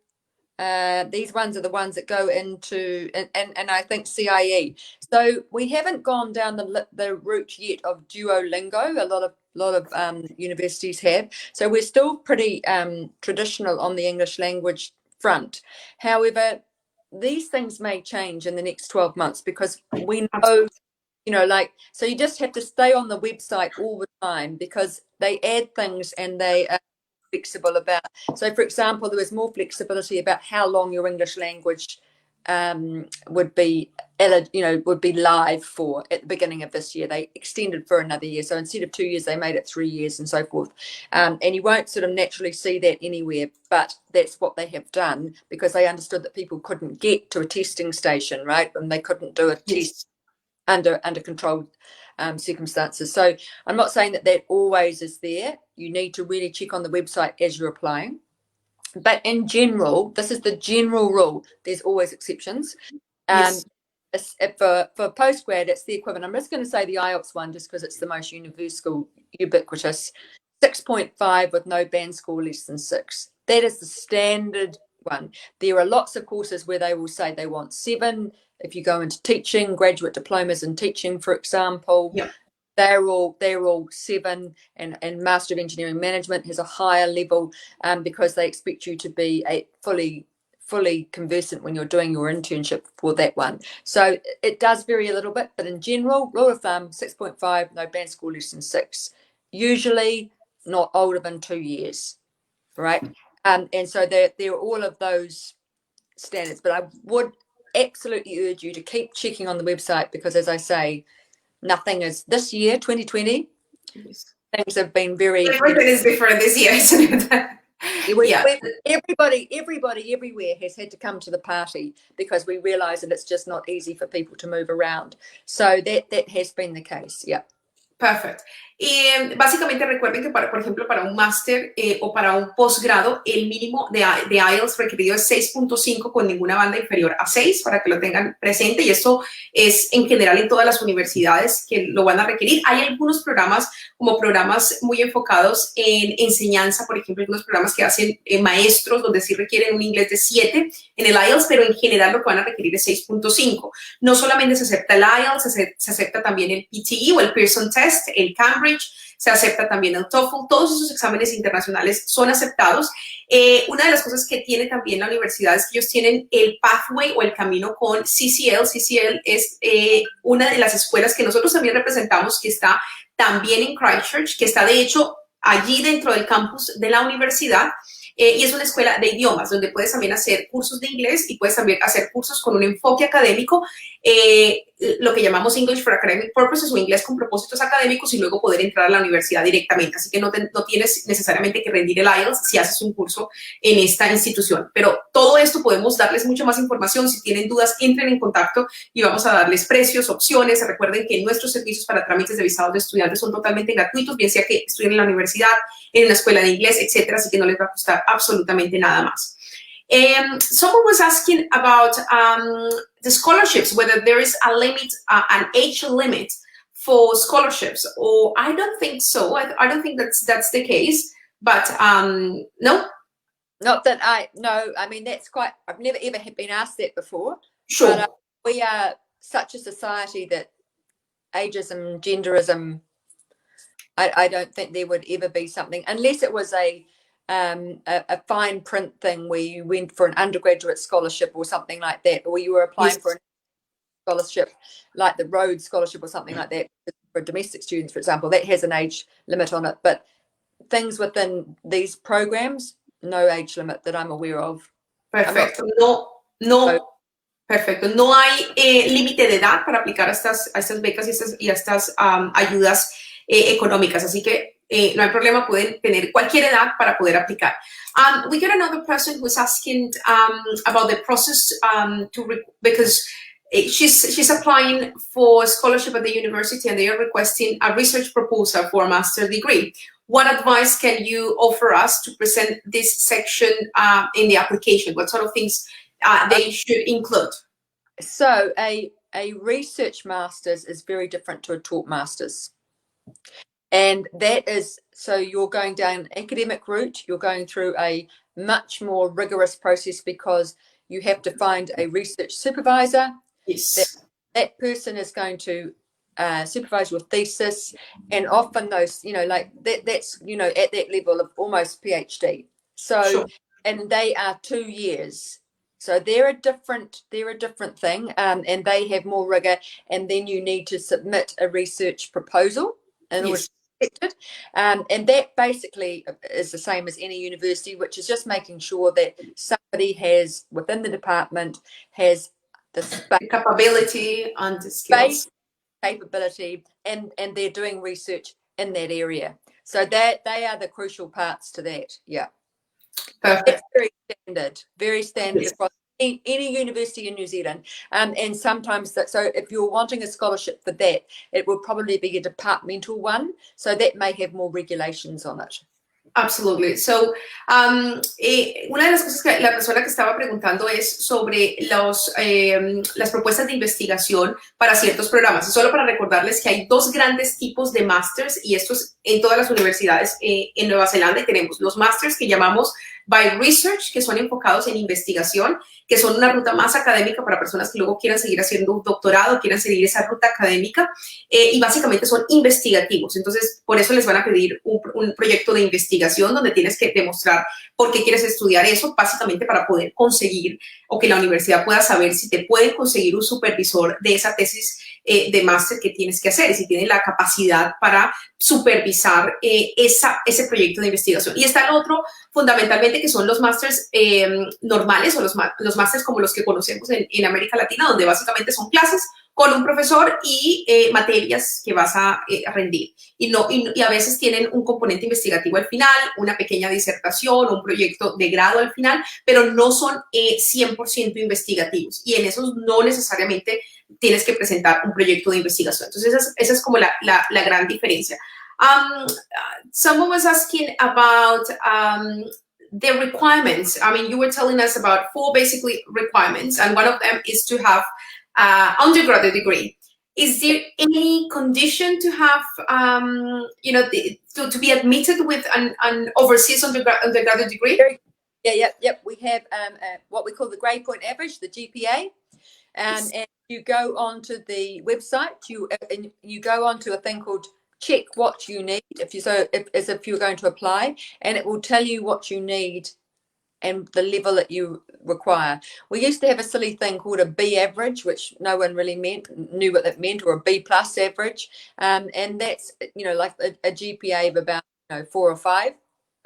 Speaker 2: These ones are the ones that go into, and I think CIE. So we haven't gone down the route yet of Duolingo. A lot of universities have. So we're still pretty traditional on the English language front. However, these things may change in the next 12 months because we know, you know, like, so you just have to stay on the website all the time because they add things and they are flexible about. So, for example, there was more flexibility about how long your English language would be live for at the beginning of this year. They extended for another year. So instead of 2 years, they made it 3 years and so forth. And you won't sort of naturally see that anywhere, but that's what they have done because they understood that people couldn't get to a testing station, right? And they couldn't do a test under controlled circumstances. So I'm not saying that always is there. You need to really check on the website as you're applying. But in general, this is the general rule. There's always exceptions. For postgrad, it's the equivalent. I'm just going to say the IELTS one just because it's the most universal, ubiquitous. 6.5 with no band score less than 6. That is the standard one. There are lots of courses where they will say they want 7. If you go into teaching, graduate diplomas in teaching, for example, they're all 7, and Master of Engineering Management has a higher level because they expect you to be a fully conversant when you're doing your internship for that one. So it does vary a little bit, but in general, rule of thumb, 6.5, no band score less than 6. Usually not older than 2 years, right? And so there are all of those standards, but I would absolutely urge you to keep checking on the website because, as I say, nothing is this year, 2020. Things have been very.
Speaker 1: Everything is different this year, isn't it?
Speaker 2: Everybody everywhere has had to come to the party because we realise that it's just not easy for people to move around. So that has been the case. Yeah.
Speaker 1: Perfect. Básicamente recuerden que, por ejemplo, para un máster o para un posgrado, el mínimo de IELTS requerido es 6.5 con ninguna banda inferior a 6, para que lo tengan presente, y esto es en general en todas las universidades que lo van a requerir. Hay algunos programas, como programas muy enfocados en enseñanza, por ejemplo, algunos programas que hacen maestros, donde sí requieren un inglés de 7 en el IELTS, pero en general lo que van a requerir es 6.5. No solamente se acepta el IELTS, se acepta también el PTE o el Pearson Test, el Cambridge, Cambridge, se acepta también el TOEFL, todos esos exámenes internacionales son aceptados. Una de las cosas que tiene también la universidad es que ellos tienen el pathway o el camino con CCL. CCL es una de las escuelas que nosotros también representamos, que está también en Christchurch, que está de hecho allí dentro del campus de la universidad. Y es una escuela de idiomas donde puedes también hacer cursos de inglés y puedes también hacer cursos con un enfoque académico, lo que llamamos English for Academic Purposes o inglés con propósitos académicos, y luego poder entrar a la universidad directamente. Así que no tienes necesariamente que rendir el IELTS si haces un curso en esta institución. Pero todo esto podemos darles mucha más información. Si tienen dudas, entren en contacto y vamos a darles precios, opciones. Recuerden que nuestros servicios para trámites de visados de estudiantes son totalmente gratuitos, bien sea que estudien en la universidad, en una escuela de inglés, etcétera, así que no les va a costar absolutamente nada más. Someone was asking about the scholarships, whether there is a limit, an age limit for scholarships, or I don't think so. I don't think that's the case, but no.
Speaker 2: Not that I know. I mean, that's quite, I've never ever been asked that before.
Speaker 1: Sure.
Speaker 2: But we are such a society that ageism, genderism, I don't think there would ever be something, unless it was a fine print thing where you went for an undergraduate scholarship or something like that, or you were applying for a scholarship like the Rhodes Scholarship or something like that for domestic students, for example, that has an age limit on it. But things within these programs, no age limit that I'm aware of.
Speaker 1: Perfecto. Perfecto. No hay límite de edad para aplicar a estas becas y a estas ayudas económicas. Así que no hay problema, pueden tener cualquier edad para poder aplicar. We got another person who's asking about the process because she's applying for a scholarship at the university and they are requesting a research proposal for a master's degree. What advice can you offer us to present this section in the application? What sort of things they should include?
Speaker 2: So a research master's is very different to a taught master's. And that is, so you're going down an academic route, you're going through a much more rigorous process because you have to find a research supervisor.
Speaker 1: Yes.
Speaker 2: That person is going to supervise your thesis, and often those, like that's, at that level of almost PhD. So, sure. And they are 2 years. So they're a different thing, and they have more rigor, and then you need to submit a research proposal in order to be accepted. And that basically is the same as any university, which is just making sure that somebody has, within the department, has the
Speaker 1: capability and the skills.
Speaker 2: Capability, and they're doing research in that area. So that they are the crucial parts to that. Yeah.
Speaker 1: Perfect.
Speaker 2: It's very standard yes. Across any university in New Zealand. And sometimes so if you're wanting a scholarship for that, it will probably be a departmental one. So that may have more regulations on it.
Speaker 1: Absolutely. So, una de las cosas que la persona que estaba preguntando es sobre las propuestas de investigación para ciertos programas. Y solo para recordarles que hay dos grandes tipos de másters, y esto es en todas las universidades en Nueva Zelanda, y tenemos los másters que llamamos by research, que son enfocados en investigación, que son una ruta más académica para personas que luego quieran seguir haciendo un doctorado, quieran seguir esa ruta académica, y básicamente son investigativos. Entonces, por eso les van a pedir un proyecto de investigación donde tienes que demostrar por qué quieres estudiar eso, básicamente para poder conseguir o que la universidad pueda saber si te pueden conseguir un supervisor de esa tesis de máster que tienes que hacer y si tienen la capacidad para supervisar ese proyecto de investigación. Y está el otro, fundamentalmente, que son los másters normales o los másters como los que conocemos en América Latina, donde básicamente son clases con un profesor y materias que vas a rendir. Y a veces tienen un componente investigativo al final, una pequeña disertación, un proyecto de grado al final, pero no son 100% investigativos. Y en esos no necesariamente tienes que presentar un proyecto de investigación. Entonces, esa es como la gran diferencia. Someone was asking about the requirements. I mean, you were telling us about 4 basically requirements, and one of them is to have undergraduate degree. Is there any condition to have, to be admitted with an overseas undergraduate degree?
Speaker 2: Yep. We have what we call the grade point average, the GPA. And you go onto the website, you go onto a thing called check what you need as if you're going to apply, and it will tell you what you need and the level that you require. We used to have a silly thing called a B average, which no one really knew what that meant, or a B plus average, and that's like a GPA of about 4 or 5,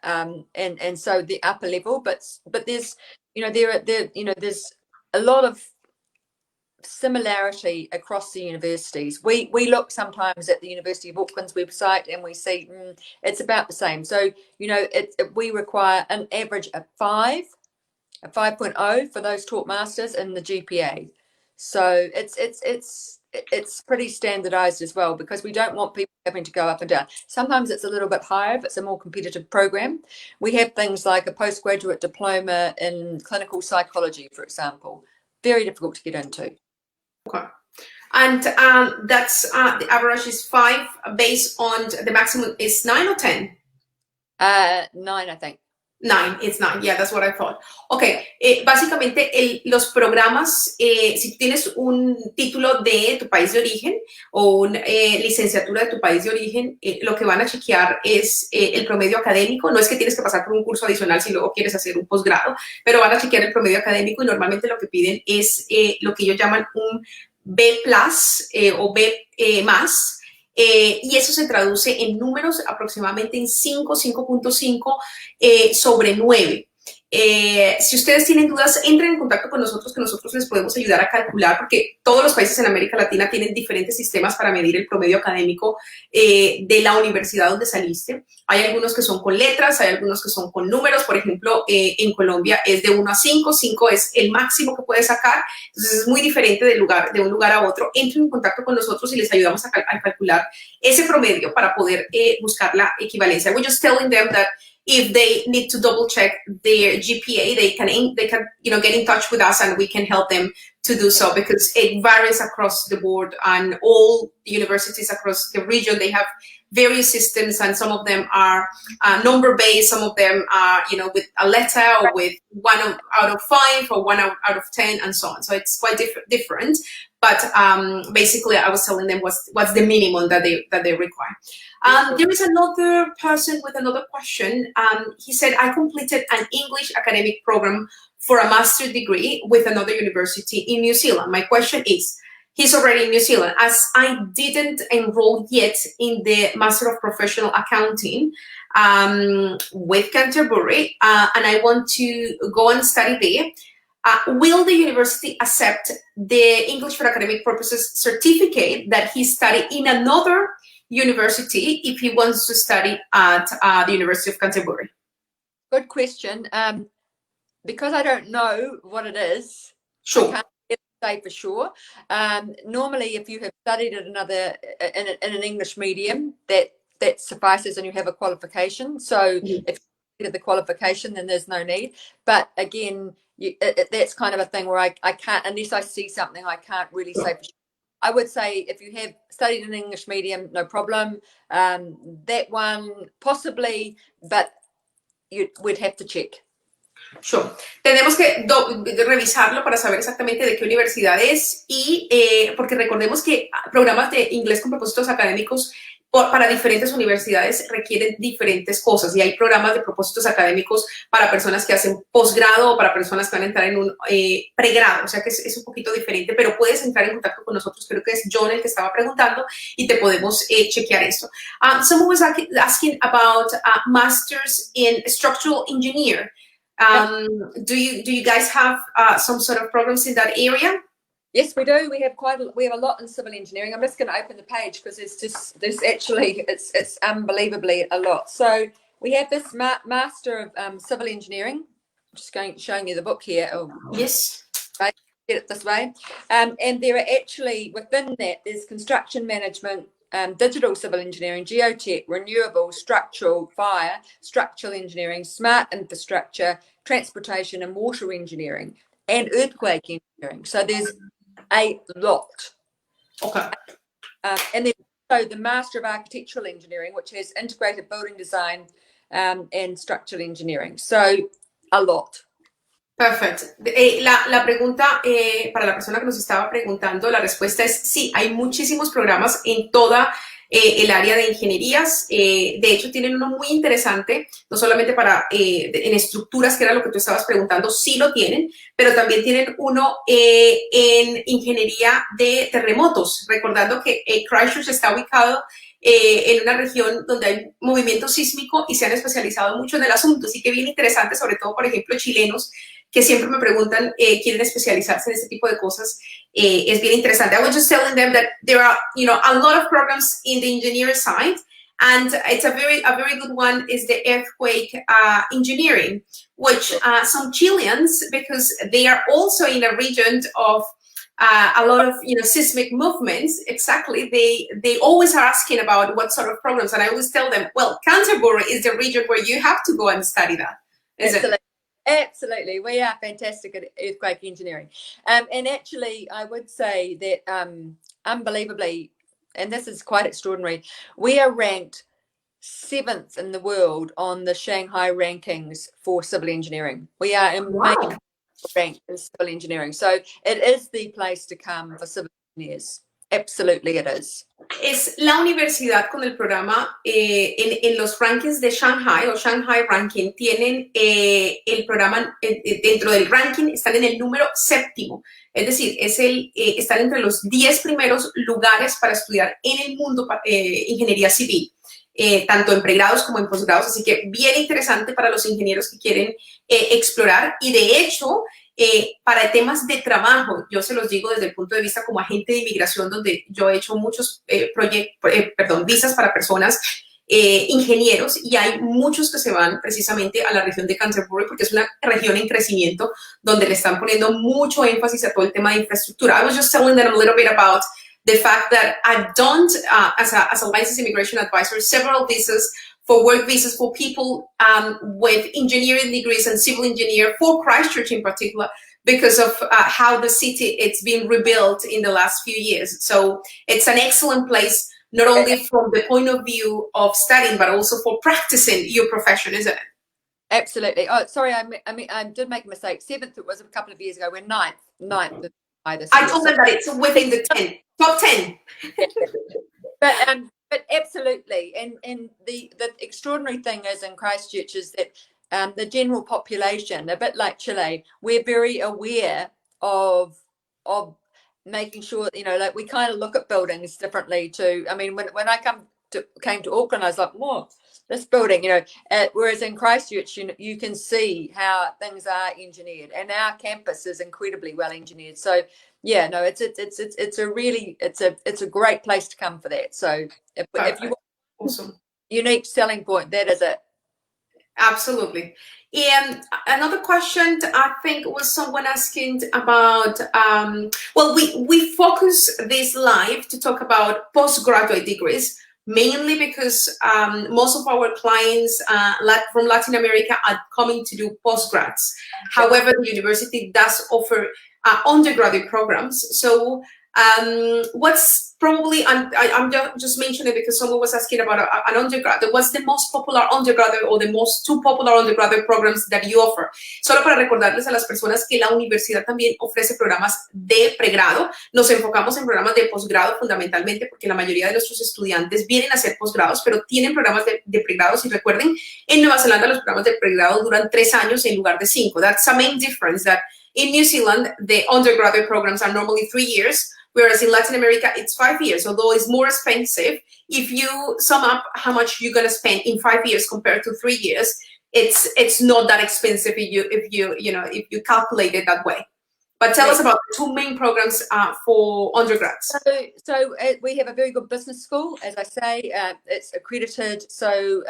Speaker 2: and so the upper level. But there's there's a lot of similarity across the universities. We look sometimes at the University of Auckland's website and we see it's about the same. So we require an average of 5.0 for those taught masters in the GPA. So it's pretty standardized as well, because we don't want people having to go up and down. Sometimes it's a little bit higher if it's a more competitive program. We have things like a postgraduate diploma in clinical psychology, for example. Very difficult to get into.
Speaker 1: Okay. And that's the average is 5 based on the maximum is 9 or 10?
Speaker 2: 9, I think.
Speaker 1: 9, it's 9, yeah, that's what I thought. Ok, básicamente los programas, si tienes un título de tu país de origen o una licenciatura de tu país de origen, lo que van a chequear es el promedio académico. No es que tienes que pasar por un curso adicional si luego quieres hacer un posgrado, pero van a chequear el promedio académico y normalmente lo que piden es lo que ellos llaman un B+, o B más. Y eso se traduce en números aproximadamente en 5.5 sobre 9. Si ustedes tienen dudas, entren en contacto con nosotros, que nosotros les podemos ayudar a calcular, porque todos los países en América Latina tienen diferentes sistemas para medir el promedio académico de la universidad donde saliste. Hay algunos que son con letras, hay algunos que son con números. Por ejemplo, en Colombia es de 1 a 5, 5 es el máximo que puedes sacar, entonces es muy diferente de un lugar a otro. Entren en contacto con nosotros y les ayudamos a calcular ese promedio para poder buscar la equivalencia. We're just telling them that if they need to double check their GPA, they can get in touch with us and we can help them to do so, because it varies across the board, and all universities across the region, they have various systems, and some of them are number based, some of them are with a letter or with 1 out of 5 or 1 out of 10 and so on. So it's quite different. But basically, I was telling them what's the minimum that they require. There is another person with another question. He said, I completed an English academic program for a master's degree with another university in New Zealand. My question is, he's already in New Zealand. As I didn't enroll yet in the Master of Professional Accounting with Canterbury, and I want to go and study there, will the university accept the English for academic purposes certificate that he studied in another university if he wants to study at the University of Canterbury?
Speaker 2: Good question. Because I don't know what it is,
Speaker 1: sure.
Speaker 2: I can't say for sure. Normally, if you have studied at another in an English medium, that suffices and you have a qualification. So if you get the qualification, then there's no need. But again, that's kind of a thing where I can't, unless I see something, I can't really say for sure. I would say if you have studied an English medium, no problem. That one, possibly, but we'd have to check.
Speaker 1: Sure. Tenemos que revisarlo para saber exactamente de qué universidad es y porque recordemos que programas de inglés con propósitos académicos para diferentes universidades requieren diferentes cosas, y hay programas de propósitos académicos para personas que hacen posgrado o para personas que van a entrar en un pregrado, o sea que es un poquito diferente, pero puedes entrar en contacto con nosotros. Creo que es John el que estaba preguntando y te podemos chequear esto. Someone was asking about masters in structural engineer. Do you guys have some sort of programs in that area?
Speaker 2: Yes, we do. We have a lot in civil engineering. I'm just going to open the page because it's unbelievably a lot. So we have this Master of Civil Engineering. I'm just showing you the book here. Oh,
Speaker 1: yes.
Speaker 2: Right, get it this way. And there are actually, within that, there's construction management, digital civil engineering, geotech, renewable, structural, fire, structural engineering, smart infrastructure, transportation and water engineering, and earthquake engineering. So there's a lot.
Speaker 1: Okay.
Speaker 2: And then also the Master of Architectural Engineering, which has integrated building design and structural engineering. So a lot.
Speaker 1: Perfecto. La pregunta, para la persona que nos estaba preguntando, la respuesta es sí, hay muchísimos programas en toda el área de ingenierías. De hecho, tienen uno muy interesante, no solamente para en estructuras, que era lo que tú estabas preguntando, sí lo tienen, pero también tienen uno en ingeniería de terremotos, recordando que Christchurch está ubicado en una región donde hay movimiento sísmico y se han especializado mucho en el asunto. Así que bien interesante, sobre todo, por ejemplo, chilenos, que siempre me preguntan, quieren especializarse en este tipo de cosas. Es bien interesante. I was just telling them that there are, a lot of programs in the engineering side, and it's a very good one is the earthquake engineering, which some Chileans, because they are also in a region of a lot of seismic movements. Exactly, they always are asking about what sort of programs, and I always tell them, well, Canterbury is the region where you have to go and study that.
Speaker 2: Absolutely. Absolutely, we are fantastic at earthquake engineering, and actually I would say that unbelievably, and this is quite extraordinary, we are ranked 7th in the world on the Shanghai rankings for civil engineering. We are amazing ranked in civil engineering, so it is the place to come for civil engineers. Absolutely it is.
Speaker 1: Es la universidad con el programa en los rankings de Shanghai o Shanghai Ranking. Tienen el programa dentro del ranking, están en el número 7º. Es decir, están entre los 10 primeros lugares para estudiar en el mundo ingeniería civil. Tanto en pregrados como en posgrados, así que bien interesante para los ingenieros que quieren explorar. Y de hecho, para temas de trabajo, yo se los digo desde el punto de vista como agente de inmigración, donde yo he hecho muchos visas para personas, ingenieros, y hay muchos que se van precisamente a la región de Canterbury porque es una región en crecimiento donde le están poniendo mucho énfasis a todo el tema de infraestructura. I was just telling them a little bit about the fact that I've done, as a licensed immigration advisor, several visas for work visas for people with engineering degrees and civil engineer for Christchurch in particular, because of how the city it's been rebuilt in the last few years. So it's an excellent place, not only from the point of view of studying, but also for practicing your profession, isn't it?
Speaker 2: Absolutely. Oh, sorry, I did make a mistake. 7th, it was a couple of years ago. We're ninth.
Speaker 1: I told them that it's within the top 10.
Speaker 2: But absolutely, and the extraordinary thing is in Christchurch is that the general population, a bit like Chile, we're very aware of making sure, like we kind of look at buildings differently too. I mean, when I came to Auckland, I was like, whoa, this building, whereas in Christchurch, you can see how things are engineered, and our campus is incredibly well engineered. So yeah, no, it's a great place to come for that. So if you want
Speaker 1: awesome
Speaker 2: unique selling point, that is it.
Speaker 1: Absolutely. And another question, I think, was someone asking about, well, we focus this live to talk about postgraduate degrees, mainly because most of our clients from Latin America are coming to do postgrads. However, the university does offer undergraduate programs. So what's probably, I'm just mentioning it because someone was asking about an undergraduate. What's the most popular undergraduate or the most two popular undergraduate programs that you offer? Solo para recordarles a las personas que la universidad también ofrece programas de pregrado. Nos enfocamos en programas de posgrado fundamentalmente porque la mayoría de nuestros estudiantes vienen a hacer posgrados, pero tienen programas de pregrados. Y recuerden, en Nueva Zelanda los programas de pregrado duran 3 años en lugar de 5. That's a main difference, that in New Zealand, the undergraduate programs are normally 3 years, whereas in Latin America, it's 5 years, although it's more expensive. If you sum up how much you're going to spend in 5 years compared to 3 years, it's not that expensive if you calculate it that way. But tell us about the 2 main programs for undergrads.
Speaker 2: So we have a very good business school, as I say. It's accredited, so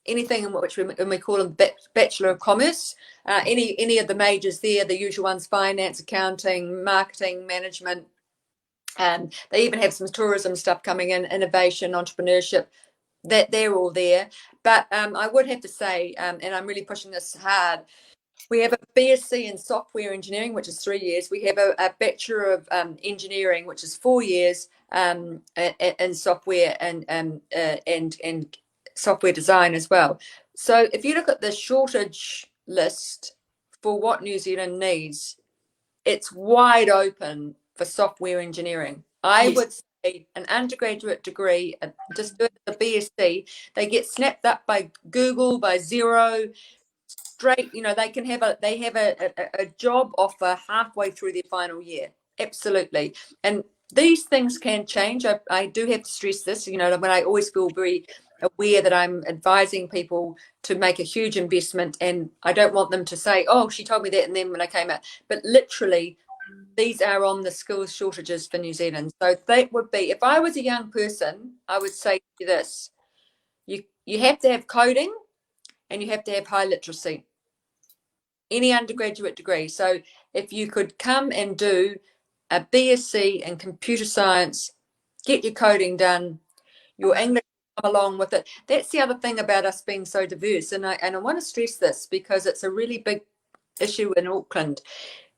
Speaker 2: anything in which we call them Bachelor of Commerce, any of the majors there, the usual ones, finance, accounting, marketing, management. They even have some tourism stuff coming in, innovation, entrepreneurship, that they're all there. But I would have to say, and I'm really pushing this hard, we have a BSc in software engineering, which is 3 years. We have a Bachelor of Engineering, which is 4 years in software and software design as well. So if you look at the shortage list for what New Zealand needs, it's wide open for software engineering. I would say an undergraduate degree, just do it as a BSc, they get snapped up by Google, by Xero, straight. They can have a job offer halfway through their final year. Absolutely. And these things can change. I do have to stress this, when I always feel very aware that I'm advising people to make a huge investment, and I don't want them to say, oh, she told me that, and then when I came out. But literally, these are on the skills shortages for New Zealand. So that would be, if I was a young person, I would say this: you have to have coding, and you have to have high literacy, any undergraduate degree. So if you could come and do a BSc in computer science, get your coding done, your English come along with it. That's the other thing about us being so diverse. And I want to stress this because it's a really big issue in Auckland,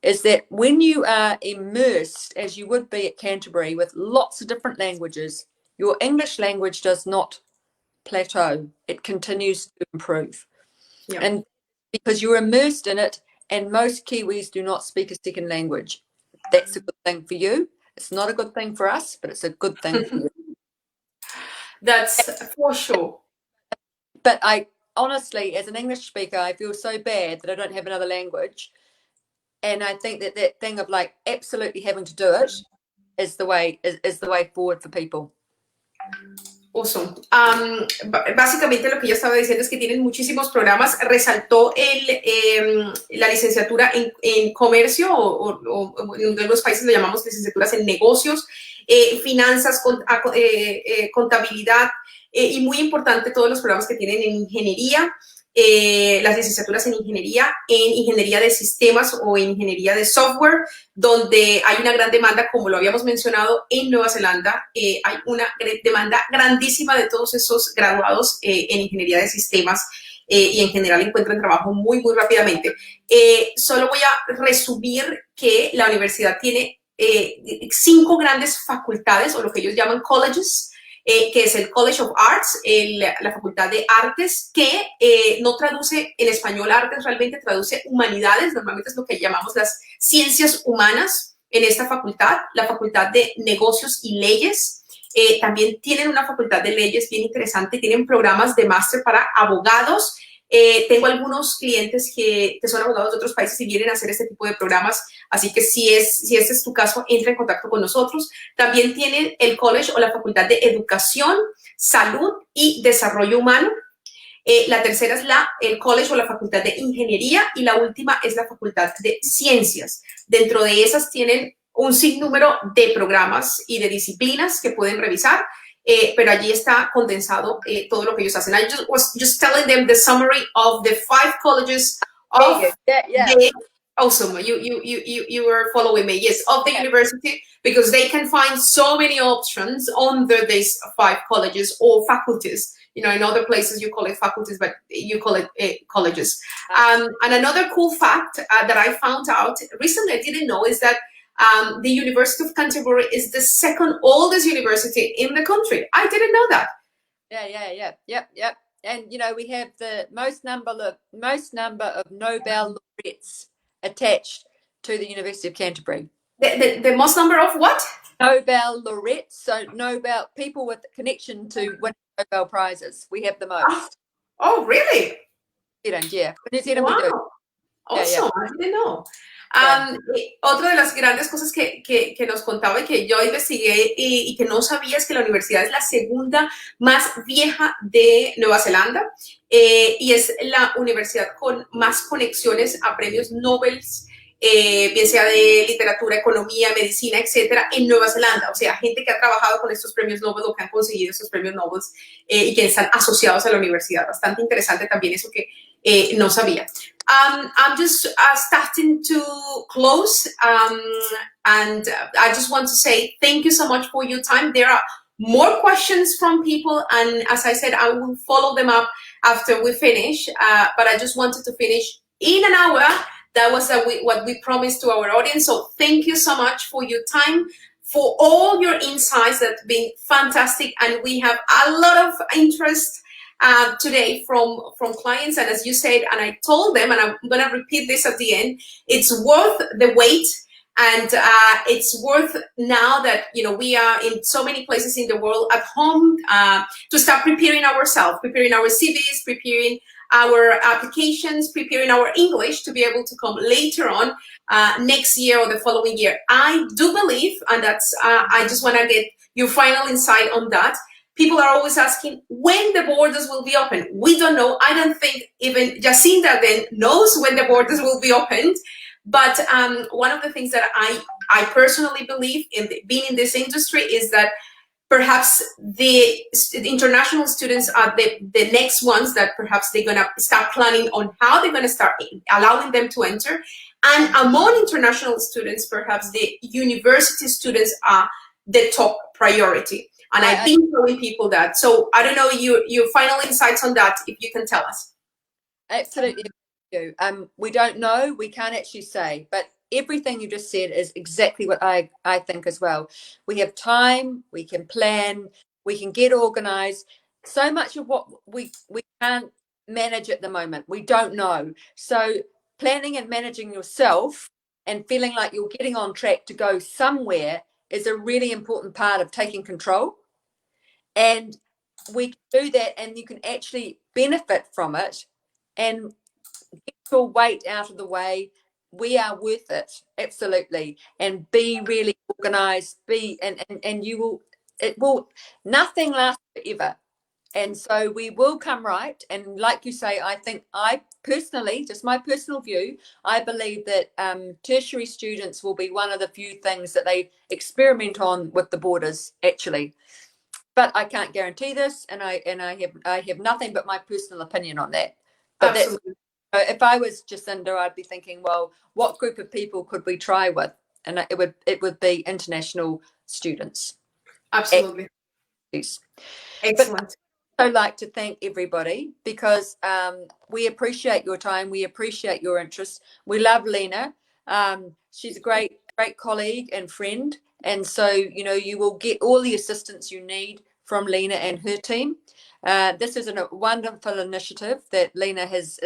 Speaker 2: is that when you are immersed, as you would be at Canterbury, with lots of different languages, your English language does not plateau. It continues to improve.
Speaker 1: Yeah.
Speaker 2: And because you're immersed in it, and most Kiwis do not speak a second language. That's a good thing for you. It's not a good thing for us, but it's a good thing for you.
Speaker 1: That's for sure.
Speaker 2: But I honestly, as an English speaker, I feel so bad that I don't have another language. And I think that thing of like absolutely having to do it is the way forward for people.
Speaker 1: Awesome. Básicamente lo que ella estaba diciendo es que tienen muchísimos programas. Resaltó la licenciatura en comercio, o en algunos países lo llamamos licenciaturas en negocios, finanzas, contabilidad, y muy importante todos los programas que tienen en ingeniería, las licenciaturas en ingeniería de sistemas o en ingeniería de software, donde hay una gran demanda, como lo habíamos mencionado, en Nueva Zelanda. Hay una demanda grandísima de todos esos graduados en ingeniería de sistemas, y en general encuentran trabajo muy, muy rápidamente. Solo voy a resumir que la universidad tiene 5 grandes facultades, o lo que ellos llaman colleges, que es el College of Arts, la Facultad de Artes, que no traduce en español artes, realmente traduce humanidades, normalmente es lo que llamamos las ciencias humanas en esta facultad. La Facultad de Negocios y Leyes, también tienen una facultad de leyes bien interesante, tienen programas de máster para abogados. Tengo algunos clientes que son abogados de otros países y vienen a hacer este tipo de programas, así que si este es tu caso, entra en contacto con nosotros. También tienen el college o la facultad de educación, salud y desarrollo humano. La tercera es el college o la facultad de ingeniería, y la última es la facultad de ciencias. Dentro de esas tienen un sinnúmero de programas y de disciplinas que pueden revisar. Pero allí está condensado todo lo que ellos hacen. I was just telling them the summary of the 5 colleges of the awesome. You were following me, yes, of the university, because they can find so many options under these 5 colleges or faculties. In other places you call it faculties, but you call it colleges. And another cool fact that I found out recently, I didn't know, is that the University of Canterbury is the second oldest university in the country. I didn't know that.
Speaker 2: Yep. And we have the most number of Nobel laureates attached to the University of Canterbury.
Speaker 1: The most number of what?
Speaker 2: Nobel laureates, so Nobel people with connection to winning Nobel prizes. We have the most.
Speaker 1: Oh, really?
Speaker 2: Yeah. New Zealand,
Speaker 1: wow.
Speaker 2: We do.
Speaker 1: Awesome. I didn't know. Otra de las grandes cosas que nos contaba y que yo investigué y que no sabía es que la universidad es la segunda más vieja de Nueva Zelanda, y es la universidad con más conexiones a premios Nobel, bien sea de literatura, economía, medicina, etcétera, en Nueva Zelanda. O sea, gente que ha trabajado con estos premios Nobel o que han conseguido estos premios Nobel, y que están asociados a la universidad. Bastante interesante también eso que no sabía. I'm just starting to close, and I just want to say thank you so much for your time. There are more questions from people, and as I said, I will follow them up after we finish, but I just wanted to finish in an hour. That was what we promised to our audience. So thank you so much for your time, for all your insights that have been fantastic, and we have a lot of interest today from clients. And as you said, and I told them, and I'm going to repeat this at the end, it's worth the wait. And it's worth now that, we are in so many places in the world at home to start preparing ourselves, preparing our CVs, preparing our applications, preparing our English to be able to come later on next year or the following year. I do believe, and that's, I just want to get your final insight on that. People are always asking when the borders will be open. We don't know. I don't think even Jacinta then knows when the borders will be opened. But one of the things that I personally believe in being in this industry is that perhaps the international students are the next ones that perhaps they're going to start planning on how they're going to start allowing them to enter. And among international students, perhaps the university students are the top priority. And I've been telling people that. So I don't know your final insights on that, if you can tell us.
Speaker 2: Absolutely. We don't know. We can't actually say. But everything you just said is exactly what I think as well. We have time. We can plan. We can get organised. So much of what we can't manage at the moment, we don't know. So planning and managing yourself and feeling like you're getting on track to go somewhere is a really important part of taking control. And we can do that, and you can actually benefit from it and get your weight out of the way. We are worth it, absolutely. And be really organized, and you will, it will, nothing lasts forever. And so we will come right. And like you say, I think I personally, just my personal view, I believe that tertiary students will be one of the few things that they experiment on with the borders, actually. But I can't guarantee this, and I have nothing but my personal opinion on that. But
Speaker 1: Absolutely.
Speaker 2: that's, if I was Jacinda, I'd be thinking, well, what group of people could we try with? And it would be international students.
Speaker 1: Absolutely. Excellent.
Speaker 2: But I'd like to thank everybody because we appreciate your time. We appreciate your interest. We love Lena. She's a great colleague and friend. And so, you will get all the assistance you need from Lena and her team. This is a wonderful initiative that Lena has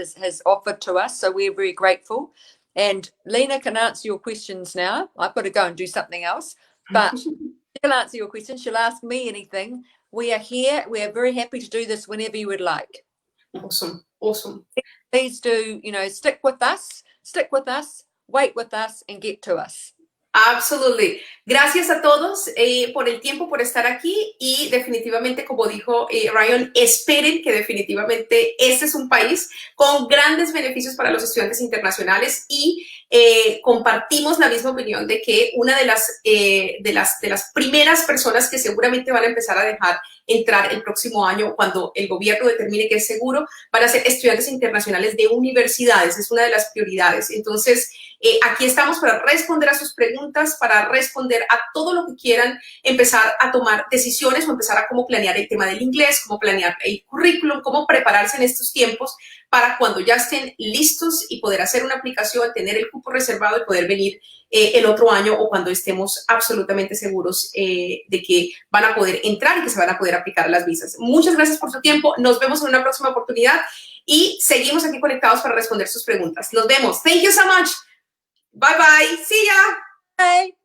Speaker 2: offered to us. So we're very grateful. And Lena can answer your questions now. I've got to go and do something else. But she'll answer your questions. She'll ask me anything. We are here. We are very happy to do this whenever you would like.
Speaker 1: Awesome.
Speaker 2: Please do, stick with us, wait with us, and get to us.
Speaker 1: Absolutely. Gracias a todos por el tiempo, por estar aquí y definitivamente, como dijo Ryan, esperen que definitivamente este es un país con grandes beneficios para los estudiantes internacionales y compartimos la misma opinión de que una de las primeras personas que seguramente van a empezar a dejar entrar el próximo año cuando el gobierno determine que es seguro van a ser estudiantes internacionales de universidades. Es una de las prioridades. Entonces, aquí estamos para responder a sus preguntas, para responder a todo lo que quieran, empezar a tomar decisiones o empezar a cómo planear el tema del inglés, cómo planear el currículum, cómo prepararse en estos tiempos para cuando ya estén listos y poder hacer una aplicación, tener el cupo reservado y poder venir el otro año o cuando estemos absolutamente seguros de que van a poder entrar y que se van a poder aplicar las visas. Muchas gracias por su tiempo. Nos vemos en una próxima oportunidad y seguimos aquí conectados para responder sus preguntas. Nos vemos. Thank you so much. Bye bye. See ya.
Speaker 2: Bye.